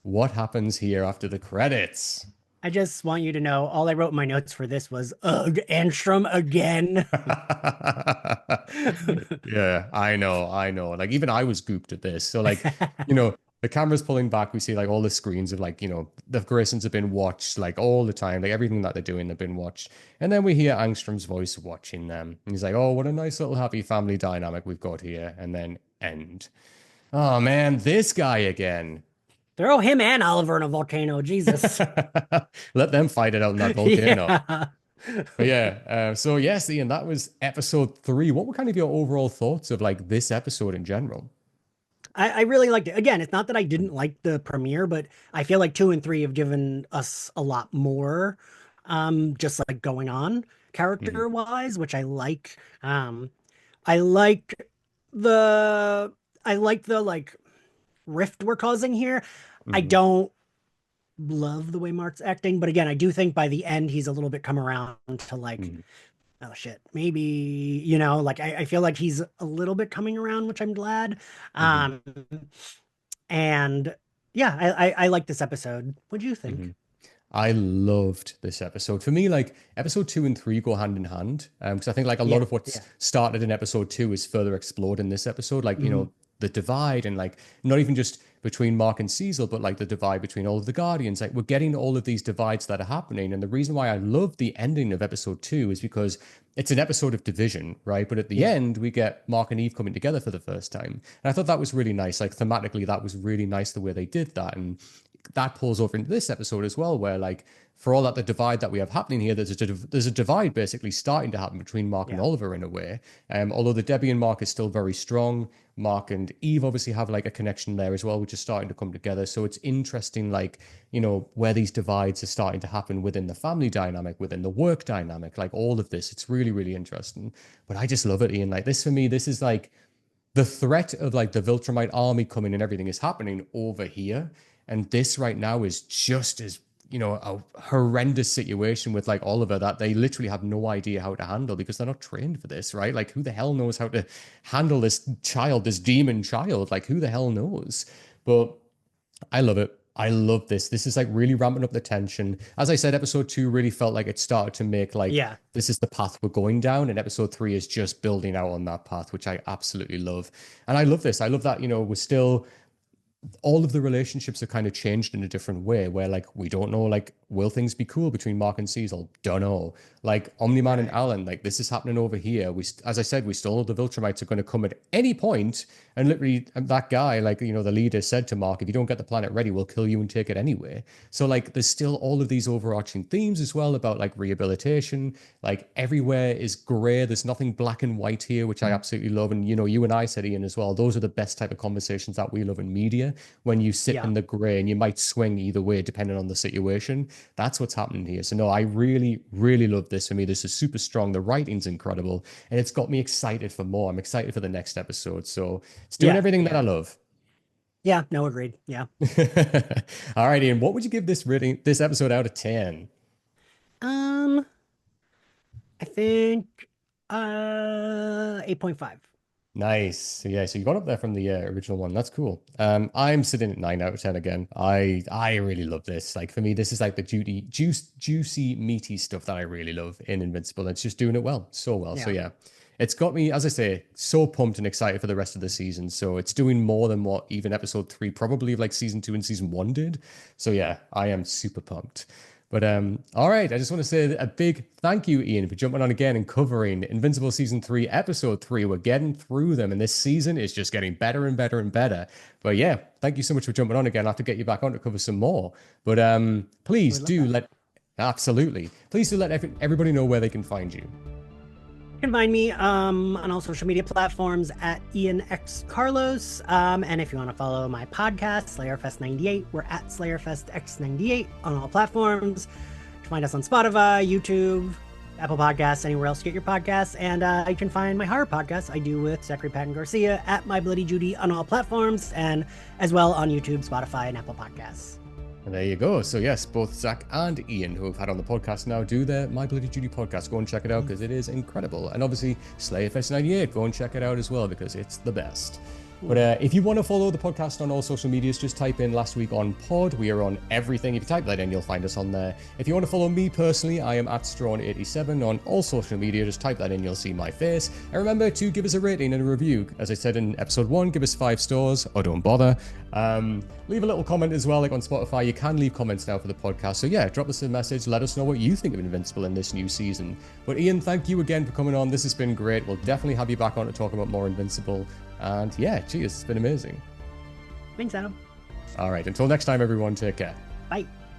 what happens here after the credits? I just want you to know all I wrote in my notes for this was, ugh, Anstrom again. Yeah, I know, I know. Like even I was gooped at this. So like, the camera's pulling back. We see like all the screens of like, the Graysons have been watched like all the time. Like everything that they're doing, they've been watched. And then we hear Angstrom's voice watching them. And he's like, oh, what a nice little happy family dynamic we've got here. And then end. Oh man, this guy again. Throw him and Oliver in a volcano. Jesus. Let them fight it out in that volcano. Yeah. But yeah, so yes, Ian, that was episode 3. What were kind of your overall thoughts of like this episode in general? I really liked it. Again, it's not that I didn't like the premiere, but I feel like 2 and 3 have given us a lot more, just like going on Mhm, character wise, which I like. I like the I like the like rift we're causing here. I mhm, don't love the way Mark's acting, but again, I do think by the end he's a little bit come around to like, mhm, oh shit, maybe, like I feel like he's a little bit coming around, which I'm glad. mhm, Um, and yeah, I like this episode. What do you think? mhm. I loved this episode. For me, like episode 2 and 3 go hand in hand. Because I think like a Yeah, lot of what's yeah. started in episode 2 is further explored in this episode. Like, Hmm. the divide, and like not even just between Mark and Cecil, but like the divide between all of the Guardians. Like we're getting all of these divides that are happening. And the reason why I love the ending of episode 2 is because it's an episode of division, right? But at the Yeah, end, we get Mark and Eve coming together for the first time. And I thought that was really nice. Like thematically, that was really nice the way they did that. And that pulls over into this episode as well, where like for all that the divide that we have happening here, there's a divide basically starting to happen between Mark and yeah, Oliver in a way. Although the Debbie and Mark is still very strong, Mark and Eve obviously have like a connection there as well, which is starting to come together. So it's interesting, like where these divides are starting to happen within the family dynamic, within the work dynamic, like all of this. It's really really interesting. But I just love it, Ian. Like this for me, this is like the threat of like the Viltrumite army coming and everything is happening over here. And this right now is just as, a horrendous situation with like Oliver that they literally have no idea how to handle because they're not trained for this, right? Like who the hell knows how to handle this child, this demon child? Like who the hell knows? But I love it. I love this. This is like really ramping up the tension. As I said, episode 2 really felt like it started to make like yeah. this is the path we're going down, and episode 3 is just building out on that path, which I absolutely love. And I love this. I love that, we're still all of the relationships are kind of changed in a different way where like we don't know like will things be cool between Mark and Cecil, don't know. Like Omniman and Right. Alan, like this is happening over here, as I said, we still know the Viltrumites are going to come at any point, and literally that guy, like, you know, the leader said to Mark, if you don't get the planet ready, we'll kill you and take it anyway. So like there's still all of these overarching themes as well about like rehabilitation. Like everywhere is gray, there's nothing black and white here, which I absolutely love. And you know, you and I said, Ian, as well, those are the best type of conversations that we love in media, when you sit Yeah. in the gray and you might swing either way depending on the situation. That's what's happening here. So no, I really, really love this. For me, this is super strong. The writing's incredible, and it's got me excited for more. I'm excited for the next episode. So it's doing Yeah. everything that I Yeah. love. Yeah. No, agreed. Yeah. All right, Ian, what would you give this episode out of 10? Um, I think 8.5. Nice. Yeah, so you got up there from the original one. That's cool. I'm sitting at 9 out of 10 again. I really love this. Like for me, this is like the juicy, meaty stuff that I really love in Invincible. It's just doing it well, so well. So Yeah. yeah, it's got me, as I say, so pumped and excited for the rest of the season. So it's doing more than what even episode 3, probably like season 2 and season 1 did. So yeah, I am super pumped. But all right, I just want to say a big thank you, Ian, for jumping on again and covering Invincible season 3, episode 3. We're getting through them, and this season is just getting better and better and better. But yeah, thank you so much for jumping on again. I'll have to get you back on to cover some more. But please We love do that. absolutely, please do let everybody know where they can find you. You can find me on all social media platforms at Ian X Carlos. And if you want to follow my podcast, SlayerFest98, we're at SlayerFestX98 on all platforms. You can find us on Spotify, YouTube, Apple Podcasts, anywhere else you get your podcasts. And you can find my horror podcast I do with Zachary Patton Garcia at My Bloody Judy on all platforms, and as well on YouTube, Spotify, and Apple Podcasts. And there you go. So yes, both Zach and Ian, who have had on the podcast now, do their My Bloody Judy podcast. Go and check it out because it is incredible. And obviously, SlayerFest98, go and check it out as well because it's the best. But if you want to follow the podcast on all social medias, just type in Last Week on Pod. We are on everything. If you type that in, you'll find us on there. If you want to follow me personally, I am at Straughan87 on all social media. Just type that in, you'll see my face. And remember to give us a rating and a review. As I said in episode 1, give us 5 stars or don't bother. Leave a little comment as well, like on Spotify. You can leave comments now for the podcast. So yeah, drop us a message. Let us know what you think of Invincible in this new season. But Ian, thank you again for coming on. This has been great. We'll definitely have you back on to talk about more Invincible. And yeah, cheers. It's been amazing. Thanks, Adam. All right. Until next time, everyone, take care. Bye.